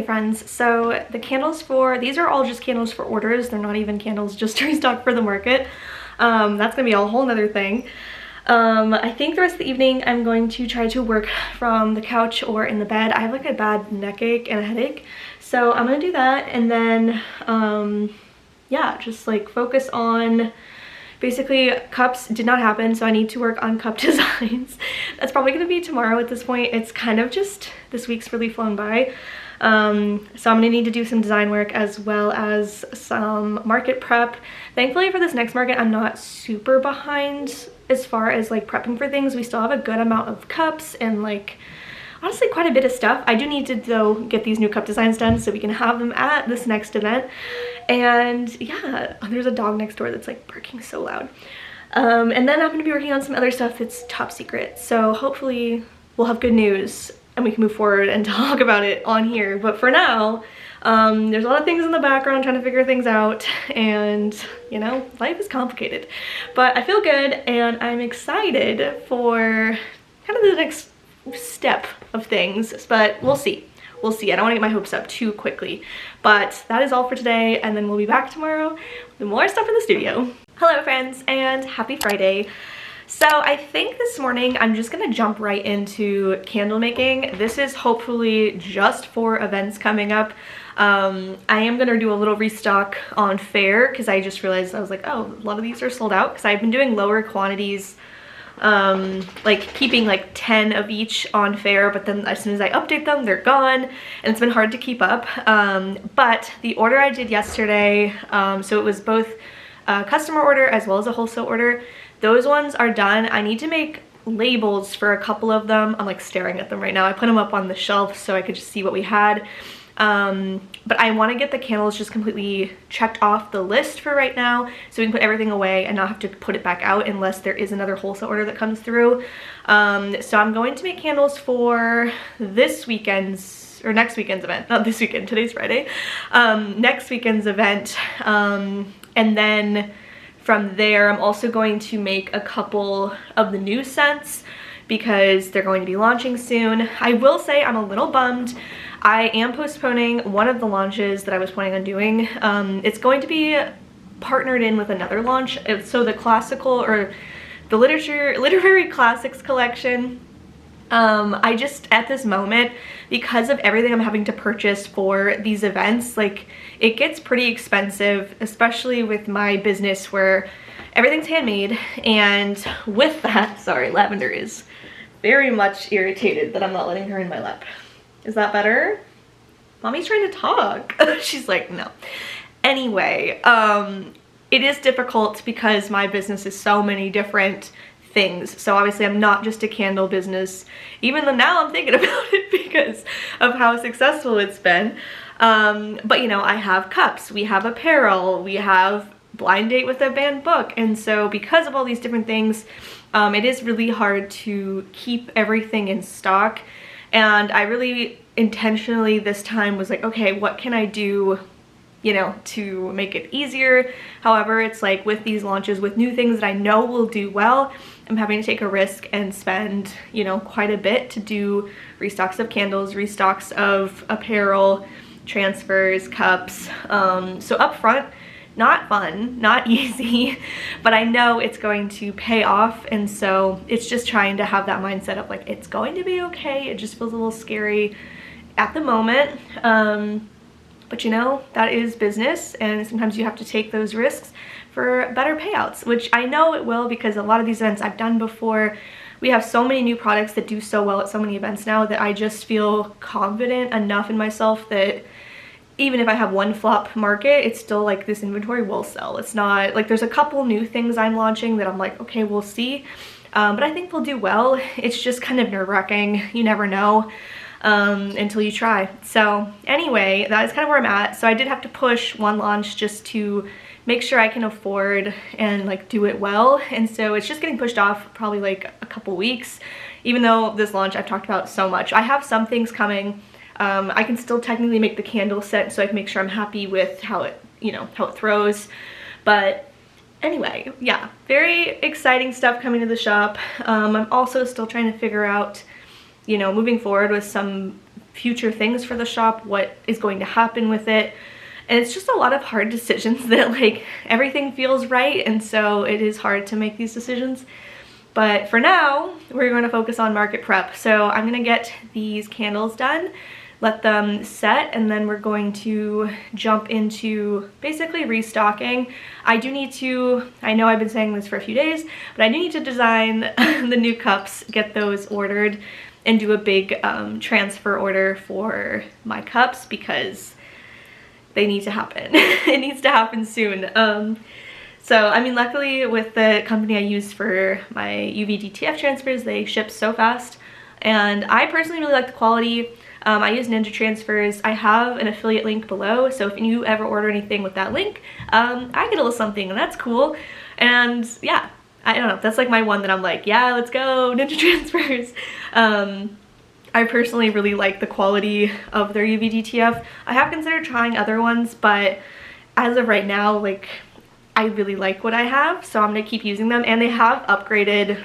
Okay friends, so the candles these are all just candles for orders. They're not even candles just to restock for the market. That's gonna be a whole nother thing. I think the rest of the evening I'm going to try to work from the couch or in the bed. I have like a bad neck ache and a headache, so I'm gonna do that, and then yeah, just like focus on basically cups. Did not happen, so I need to work on cup designs. That's probably gonna be tomorrow at this point. It's kind of just, this week's really flown by. So I'm gonna need to do some design work as well as some market prep. Thankfully for this next market, I'm not super behind as far as like prepping for things. We still have a good amount of cups and like honestly quite a bit of stuff. I do need to though get these new cup designs done so we can have them at this next event. And yeah, there's a dog next door that's like barking so loud. And then I'm going to be working on some other stuff that's top secret. So hopefully we'll have good news and we can move forward and talk about it on here. But for now, there's a lot of things in the background trying to figure things out, and you know, life is complicated. But I feel good and I'm excited for kind of the next step of things, but we'll see. We'll see. I don't want to get my hopes up too quickly. But that is all for today, and then we'll be back tomorrow with more stuff in the studio. Hello friends, and happy Friday. So I think this morning I'm just gonna jump right into candle making. This is hopefully just for events coming up. I am gonna do a little restock on Fair because I just realized, I was like, oh, a lot of these are sold out, because I've been doing lower quantities, like keeping like 10 of each on Fair, but then as soon as I update them, they're gone, and it's been hard to keep up. But the order I did yesterday, so it was both a customer order as well as a wholesale order. Those ones are done. I need to make labels for a couple of them. I'm like staring at them right now. I put them up on the shelf so I could just see what we had. But I want to get the candles just completely checked off the list for right now, so we can put everything away and not have to put it back out unless there is another wholesale order that comes through. So I'm going to make candles for this weekend's, or next weekend's event, not this weekend, today's Friday, next weekend's event. And then from there, I'm also going to make a couple of the new scents because they're going to be launching soon. I will say I'm a little bummed. I am postponing one of the launches that I was planning on doing. It's going to be partnered in with another launch. So the classical, or the literary classics collection, I just, at this moment, because of everything I'm having to purchase for these events, like it gets pretty expensive, especially with my business where everything's handmade. And with that, sorry, Lavender is very much irritated that I'm not letting her in my lap. Is that better? Mommy's trying to talk. She's like, no. Anyway, it is difficult because my business is so many different things. So obviously I'm not just a candle business, even though now I'm thinking about it because of how successful it's been. But you know, I have cups, we have apparel, we have blind date with a banned book. And so because of all these different things, it is really hard to keep everything in stock. And I really intentionally this time was like, okay, what can I do, you know, to make it easier? However, it's like with these launches, with new things that I know will do well, I'm having to take a risk and spend, you know, quite a bit to do restocks of candles, restocks of apparel, transfers, cups. So upfront, not fun, not easy, but I know it's going to pay off. And so it's just trying to have that mindset of like, it's going to be okay. It just feels a little scary at the moment. But you know, that is business, and sometimes you have to take those risks for better payouts, which I know it will, because a lot of these events I've done before. We have so many new products that do so well at so many events now that I just feel confident enough in myself that even if I have one flop market, it's still like this inventory will sell. It's not like, there's a couple new things I'm launching that I'm like, okay, we'll see. But I think we'll do well. It's just kind of nerve-wracking. You never know until you try. So anyway, that is kind of where I'm at. So I did have to push one launch just to make sure I can afford and like do it well. And so it's just getting pushed off probably like a couple weeks, even though this launch I've talked about so much. I have some things coming. I can still technically make the candle set, so I can make sure I'm happy with how it, you know, how it throws. But anyway, yeah, very exciting stuff coming to the shop. I'm also still trying to figure out, you know, moving forward with some future things for the shop, what is going to happen with it. And it's just a lot of hard decisions that like everything feels right, and so it is hard to make these decisions. But for now, we're going to focus on market prep. So I'm going to get these candles done, let them set, and then we're going to jump into basically restocking. I do need to, I know I've been saying this for a few days, but I do need to design the new cups, get those ordered, and do a big transfer order for my cups because they need to happen. It needs to happen soon. So, I mean, luckily with the company I use for my UV-DTF transfers, they ship so fast. And I personally really like the quality. I use Ninja Transfers. I have an affiliate link below, so if you ever order anything with that link, I get a little something, and that's cool. And yeah, I don't know, that's like my one that I'm like, yeah, let's go, Ninja Transfers. I personally really like the quality of their UV-DTF. I have considered trying other ones, but as of right now, like, I really like what I have, so I'm gonna keep using them. And they have upgraded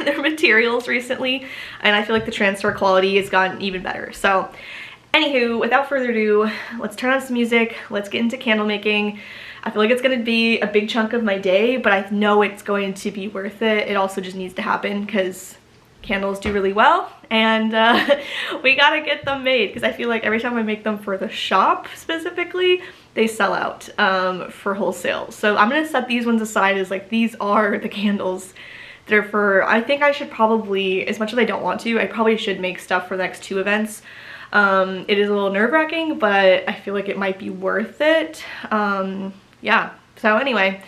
their materials recently, and I feel like the transfer quality has gotten even better. So anywho, without further ado, let's turn on some music, let's get into candle making. I feel like it's gonna be a big chunk of my day, but I know it's going to be worth it. It also just needs to happen because candles do really well, and we gotta get them made because I feel like every time I make them for the shop specifically, they sell out for wholesale. So I'm gonna set these ones aside as like, these are the candles that are for, I think I should probably, as much as I don't want to, I probably should make stuff for the next 2 events. It is a little nerve-wracking, but I feel like it might be worth it. Yeah, so anyway,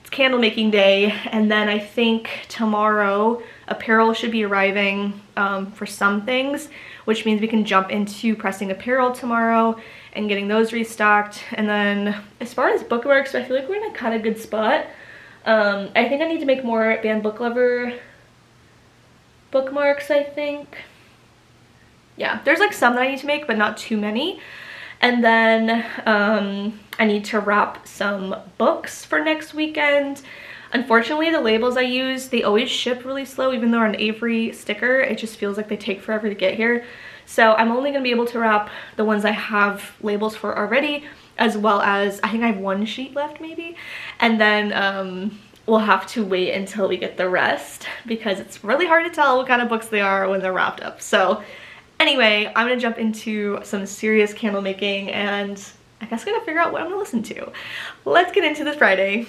it's candle making day, and then I think tomorrow apparel should be arriving for some things, which means we can jump into pressing apparel tomorrow and getting those restocked. And then as far as bookmarks, I feel like we're in a kind of good spot. I think I need to make more band book lover bookmarks, I think. Yeah, there's like some that I need to make, but not too many. And then I need to wrap some books for next weekend. Unfortunately, the labels I use, they always ship really slow, even though they're an Avery sticker. It just feels like they take forever to get here. So I'm only gonna be able to wrap the ones I have labels for already, as well as, I think I have 1 sheet left maybe. And then we'll have to wait until we get the rest because it's really hard to tell what kind of books they are when they're wrapped up. So anyway, I'm gonna jump into some serious candle making, and I guess I'm gonna figure out what I'm gonna listen to. Let's get into this Friday.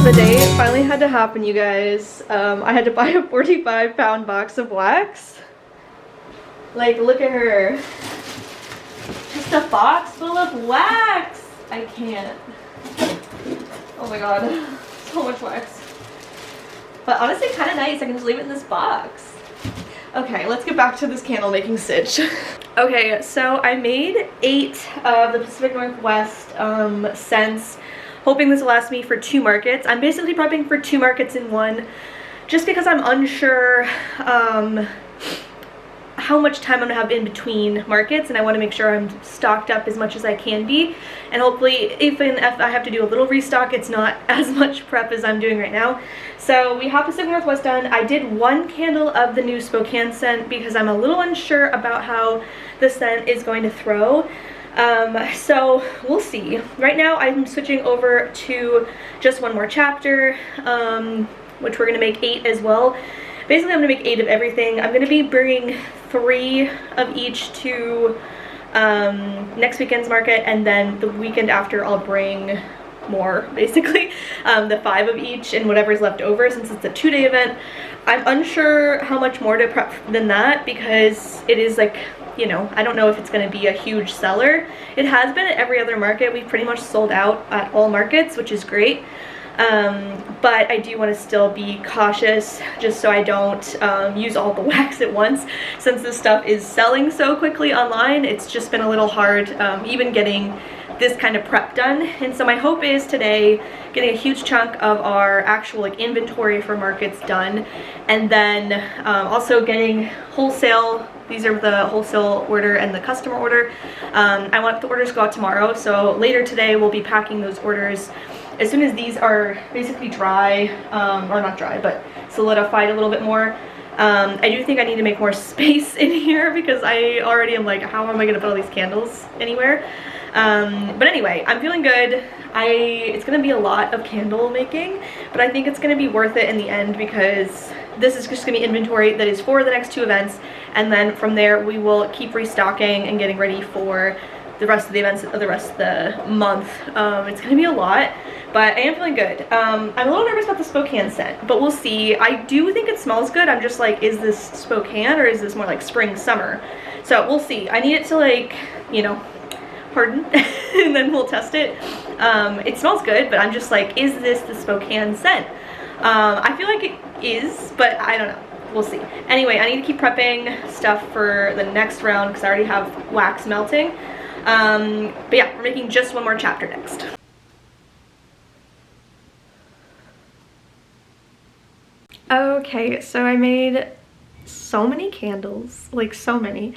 The day finally had to happen, you guys. I had to buy a 45-pound box of wax. Like, look at her. Just a box full of wax. I can't. Oh my god. So much wax. But honestly, kind of nice. I can just leave it in this box. Okay, let's get back to this candle making stitch. Okay, so I made 8 of the Pacific Northwest scents, hoping this will last me for 2 markets. I'm basically prepping for 2 markets in one, just because I'm unsure how much time I'm gonna have in between markets, and I want to make sure I'm stocked up as much as I can be, and hopefully if I have to do a little restock, it's not as much prep as I'm doing right now. So we have Pacific Northwest done. I did 1 candle of the new Spokane scent because I'm a little unsure about how the scent is going to throw. So we'll see. Right now I'm switching over to just 1 more chapter, which we're gonna make 8 as well. Basically I'm gonna make 8 of everything. I'm gonna be bringing 3 of each to next weekend's market, and then the weekend after I'll bring more, basically. The 5 of each and whatever's left over, since it's a 2-day event. I'm unsure how much more to prep than that, because it is like, you know, I don't know if it's going to be a huge seller. It has been at every other market. We've pretty much sold out at all markets, which is great. But I do want to still be cautious, just so I don't use all the wax at once. Since this stuff is selling so quickly online, it's just been a little hard even getting this kind of prep done. And so my hope is today getting a huge chunk of our actual like inventory for markets done, and then also getting wholesale. These are the wholesale order and the customer order. I want the orders to go out tomorrow, so later today we'll be packing those orders. As soon as these are basically dry, or not dry, but solidified a little bit more. I do think I need to make more space in here, because I already am like, how am I gonna put all these candles anywhere? But anyway, I'm feeling good. It's gonna be a lot of candle making, but I think it's gonna be worth it in the end, because this is just gonna be inventory that is for the next 2 events, and then from there we will keep restocking and getting ready for the rest of the events of the rest of the month. It's gonna be a lot, but I am feeling good. I'm a little nervous about the Spokane scent, but we'll see. I do think it smells good. I'm just like, is this Spokane or is this more like spring, summer? So we'll see. I need it to, like, you know, harden and then we'll test it. It smells good, but I'm just like, is this the Spokane scent? I feel like it is, but I don't know. We'll see. Anyway, I need to keep prepping stuff for the next round because I already have wax melting. But yeah, we're making just 1 more chapter next. Okay, so I made so many candles, like so many,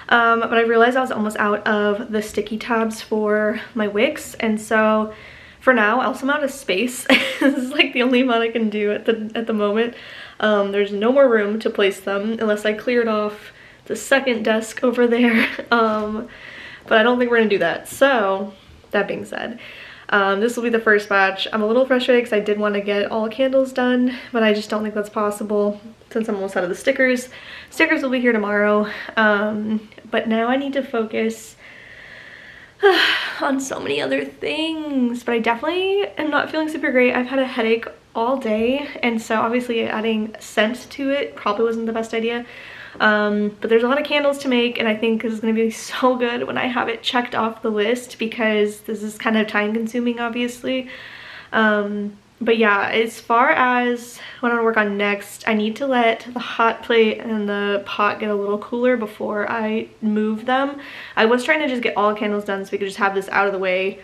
but I realized I was almost out of the sticky tabs for my wicks, and so for now I also am out of space. This is like the only amount I can do at the moment. There's no more room to place them unless I cleared off the second desk over there, but I don't think we're gonna do that. So that being said, this will be the first batch. I'm a little frustrated because I did want to get all candles done, but I just don't think that's possible since I'm almost out of the stickers. Stickers will be here tomorrow, but now I need to focus on so many other things. But I definitely am not feeling super great. I've had a headache all day, and so obviously adding scent to it probably wasn't the best idea. But there's a lot of candles to make, and I think this is going to be so good when I have it checked off the list, because this is kind of time consuming, obviously. But yeah, as far as what I'm going to work on next, I need to let the hot plate and the pot get a little cooler before I move them. I was trying to just get all candles done so we could just have this out of the way.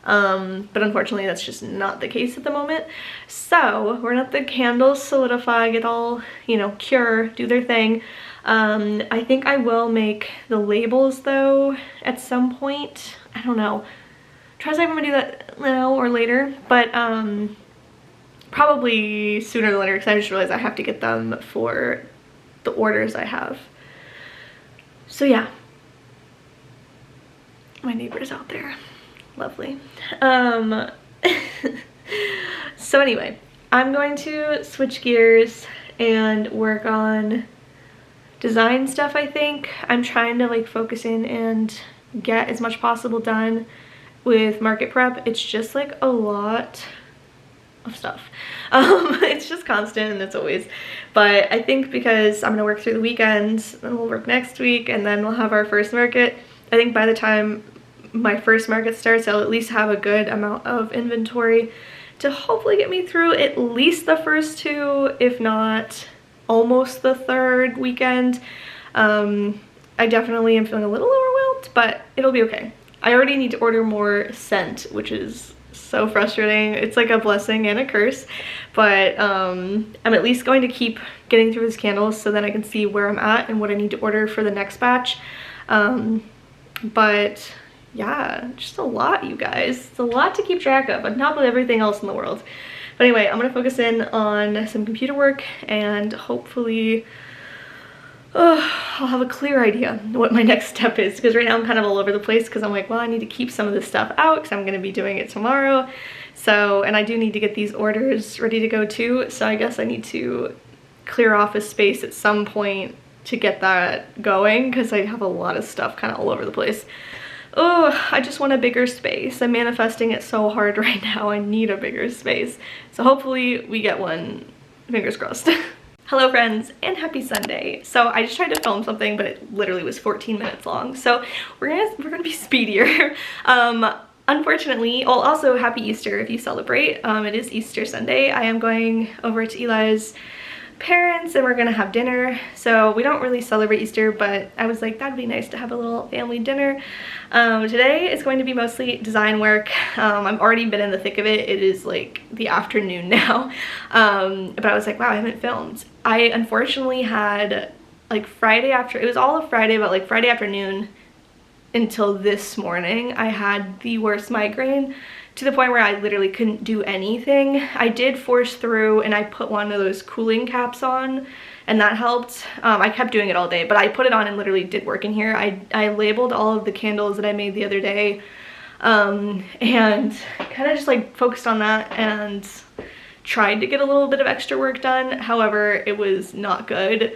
But unfortunately that's just not the case at the moment. So we're gonna let the candles solidify, get all, you know, cure, do their thing. I think I will make the labels though at some point. I don't know. Try to see if I'm gonna do that now or later, but probably sooner than later, because I just realized I have to get them for the orders I have. So yeah, my neighbor's out there. Lovely. So anyway, I'm going to switch gears and work on design stuff. I think I'm trying to like focus in and get as much possible done with market prep. It's just like a lot of stuff. It's just constant, and it's always, but I think because I'm gonna work through the weekends, then we'll work next week, and then we'll have our first market. I think by the time my first market starts, I'll at least have a good amount of inventory to hopefully get me through at least the first two, if not almost the third weekend. I definitely am feeling a little overwhelmed, but it'll be okay. I already need to order more scent, which is so frustrating. It's like a blessing and a curse, but I'm at least going to keep getting through these candles so then I can see where I'm at and what I need to order for the next batch. But yeah, just a lot, you guys. It's a lot to keep track of, on top of everything else in the world. But anyway, I'm gonna focus in on some computer work, and hopefully I'll have a clear idea what my next step is, because right now I'm kind of all over the place because I'm like, well, I need to keep some of this stuff out because I'm going to be doing it tomorrow. So, and I do need to get these orders ready to go too, so I guess I need to clear off a space at some point to get that going because I have a lot of stuff kind of all over the place. Oh, I just want a bigger space. I'm manifesting it so hard right now. I need a bigger space. So hopefully we get one, fingers crossed. Hello friends, and happy Sunday. So I just tried to film something, but it literally was 14 minutes long. So we're gonna be speedier. Unfortunately, well, also happy Easter if you celebrate. It is Easter Sunday. I am going over to Eli's parents and we're gonna have dinner. So we don't really celebrate Easter, but I was like, that'd be nice to have a little family dinner. Today is going to be mostly design work. I've already been in the thick of it. It is like the afternoon now. But I was like, wow, I haven't filmed. I unfortunately had like Friday after, it was all of Friday, but like Friday afternoon until this morning, I had the worst migraine to the point where I literally couldn't do anything. I did force through and I put one of those cooling caps on and that helped. I kept doing it all day, but I put it on and literally did work in here. I labeled all of the candles that I made the other day and kind of just like focused on that and tried to get a little bit of extra work done. However, it was not good.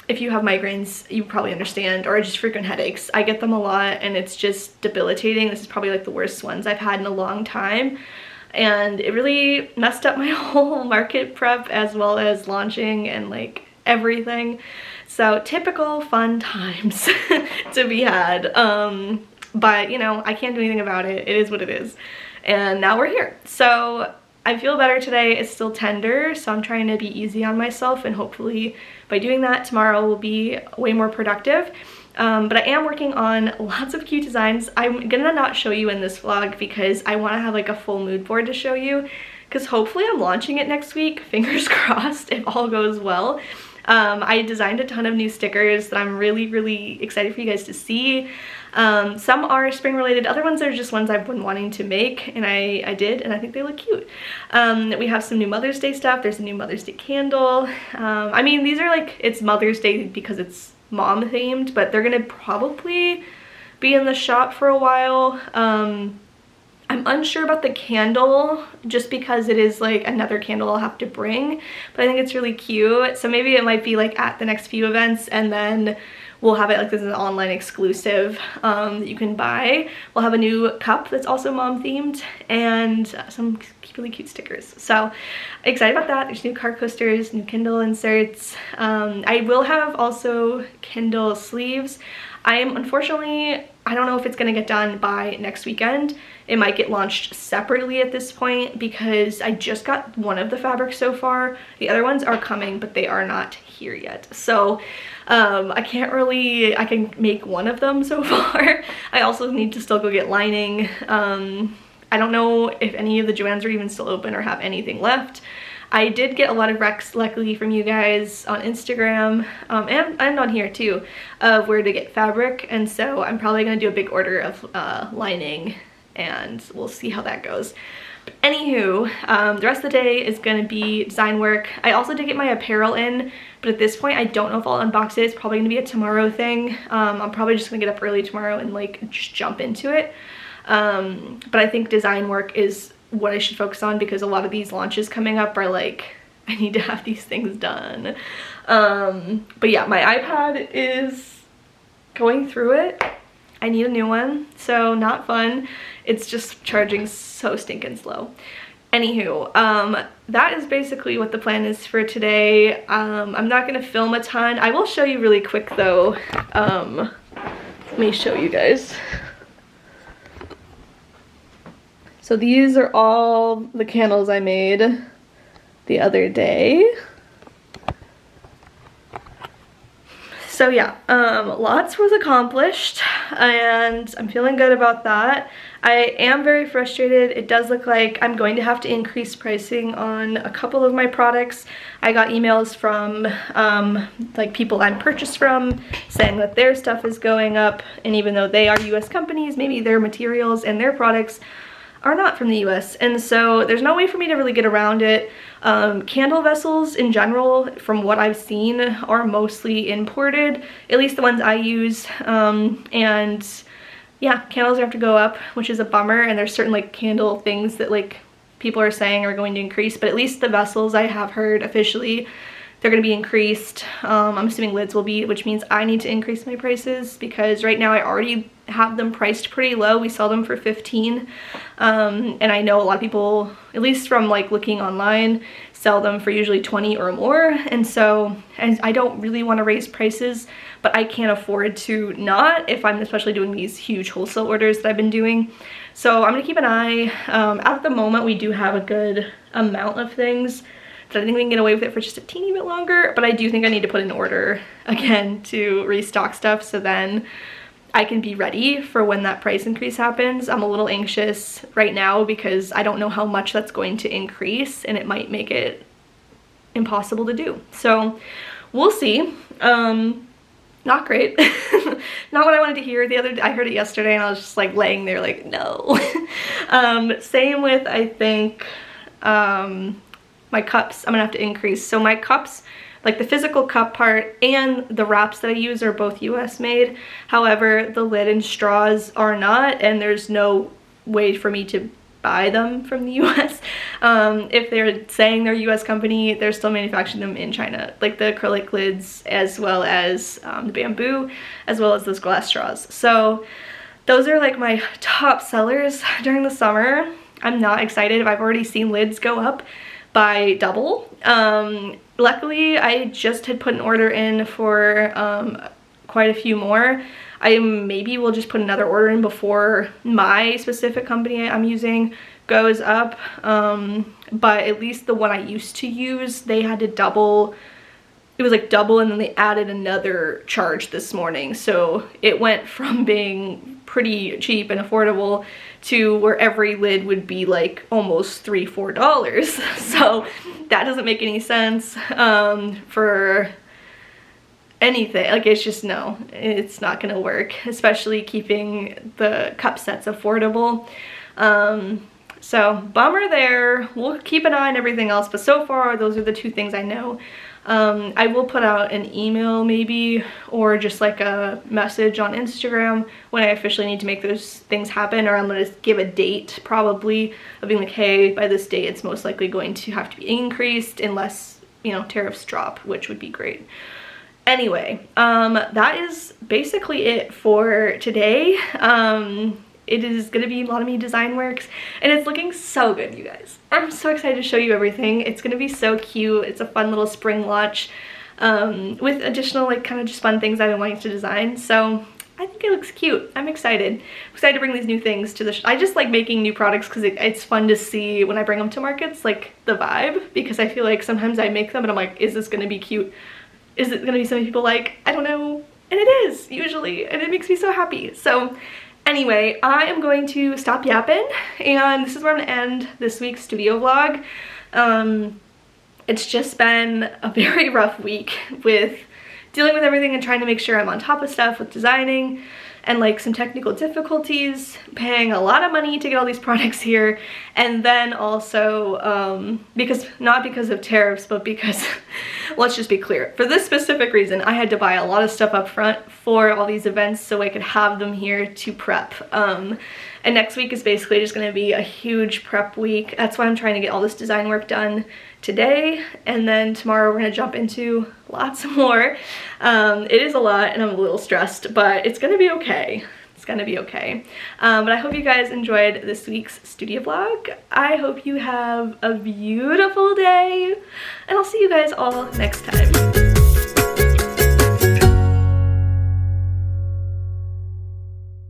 If you have migraines, you probably understand, or just frequent headaches. I get them a lot and it's just debilitating. This is probably like the worst ones I've had in a long time. And it really messed up my whole market prep as well as launching and like everything. So typical fun times to be had. But you know, I can't do anything about it. It is what it is. And now we're here. So I feel better today. It's still tender, so I'm trying to be easy on myself, and hopefully by doing that tomorrow will be way more productive. But I am working on lots of cute designs. I'm gonna not show you in this vlog because I want to have like a full mood board to show you, because hopefully I'm launching it next week, fingers crossed, if all goes well. I designed a ton of new stickers that I'm really excited for you guys to see. Some are spring related, other ones are just ones I've been wanting to make, and I did, and I think they look cute. We have some new Mother's Day stuff. There's a new Mother's Day candle. I mean, these are like, it's Mother's Day because it's mom themed, but they're gonna probably be in the shop for a while. I'm unsure about the candle just because it is like another candle I'll have to bring, but I think it's really cute. So maybe it might be like at the next few events, and then we'll have it like this is an online exclusive that you can buy. We'll have a new cup that's also mom themed and some really cute stickers. So excited about that. There's new card coasters, new Kindle inserts. I will have also Kindle sleeves. I am unfortunately, I don't know if it's gonna get done by next weekend. It might get launched separately at this point because I just got one of the fabrics so far. The other ones are coming, but they are not here yet. So I can't really, I can make one of them so far. I also need to still go get lining. I don't know if any of the Joann's are even still open or have anything left. I did get a lot of recs, luckily, from you guys on Instagram and on here too, of where to get fabric, and so I'm probably gonna do a big order of lining, and we'll see how that goes. But anywho, the rest of the day is gonna be design work. I also did get my apparel in, but at this point I don't know if I'll unbox it. It's probably gonna be a tomorrow thing. I'm probably just gonna get up early tomorrow and like just jump into it. But I think design work is what I should focus on because a lot of these launches coming up are like, I need to have these things done. But yeah, my iPad is going through it. I need a new one, so not fun. It's just charging so stinking slow. Anywho, that is basically what the plan is for today. I'm not gonna film a ton. I will show you really quick though. Let me show you guys. So these are all the candles I made the other day. So yeah, lots was accomplished and I'm feeling good about that. I am very frustrated. It does look like I'm going to have to increase pricing on a couple of my products. I got emails from like people I'm purchased from saying that their stuff is going up, and even though they are US companies, maybe their materials and their products are not from the US, and so there's no way for me to really get around it. Candle vessels in general, from what I've seen, are mostly imported, at least the ones I use, and yeah, candles have to go up, which is a bummer, and there's certain like candle things that like people are saying are going to increase, but at least the vessels I have heard officially they're going to be increased. I'm assuming lids will be, which means I need to increase my prices because right now I already have them priced pretty low. We sell them for $15, and I know a lot of people, at least from like looking online, sell them for usually $20 or more, and so I don't really want to raise prices, but I can't afford to not if I'm especially doing these huge wholesale orders that I've been doing. So I'm gonna keep an eye. At the moment we do have a good amount of things, so I think we can get away with it for just a teeny bit longer, but I do think I need to put an order again to restock stuff so then I can be ready for when that price increase happens. I'm a little anxious right now because I don't know how much that's going to increase and it might make it impossible to do. So we'll see. Not great. Not what I wanted to hear. I heard it yesterday and I was just like laying there like, no. Same with, I think, my cups. I'm gonna have to increase. So my cups, like the physical cup part and the wraps that I use are both US made. However, the lid and straws are not, and there's no way for me to buy them from the US. If they're saying they're a US company, they're still manufacturing them in China, like the acrylic lids as well as the bamboo, as well as those glass straws. So those are like my top sellers during the summer. I'm not excited. I've already seen lids go up by double. Luckily, I just had put an order in for quite a few more. I maybe will just put another order in before my specific company I'm using goes up. But at least the one I used to use, they had to double. It was like double and then they added another charge this morning. So it went from being pretty cheap and affordable to where every lid would be like almost $3–4. So that doesn't make any sense for anything. Like it's just, no, it's not gonna work, especially keeping the cup sets affordable. So bummer there. We'll keep an eye on everything else, but so far those are the two things I know. I will put out an email maybe, or just like a message on Instagram when I officially need to make those things happen, or I'm gonna give a date probably of being like, hey, by this date it's most likely going to have to be increased unless, you know, tariffs drop, which would be great. Anyway, that is basically it for today. It is gonna be a lot of me design works and it's looking so good, you guys. I'm so excited to show you everything. It's gonna be so cute. It's a fun little spring launch with additional like kind of just fun things I've been wanting to design. So I think it looks cute. I'm excited. I'm excited to bring these new things to the I just like making new products because it's fun to see when I bring them to markets, like the vibe, because I feel like sometimes I make them and I'm like, is this gonna be cute? Is it gonna be something people like? I don't know. And it is usually, and it makes me so happy. So anyway, I am going to stop yapping, and this is where I'm gonna end this week's studio vlog. It's just been a very rough week with dealing with everything and trying to make sure I'm on top of stuff with designing, and like some technical difficulties, paying a lot of money to get all these products here, and then also not because of tariffs, but because let's just be clear, for this specific reason I had to buy a lot of stuff up front for all these events so I could have them here to prep. And next week is basically just going to be a huge prep week. That's why I'm trying to get all this design work done today, and then tomorrow we're going to jump into lots more. It is a lot and I'm a little stressed, but it's going to be okay. It's It's gonna be okay. But I hope you guys enjoyed this week's studio vlog. I hope you have a beautiful day, and I'll see you guys all next time.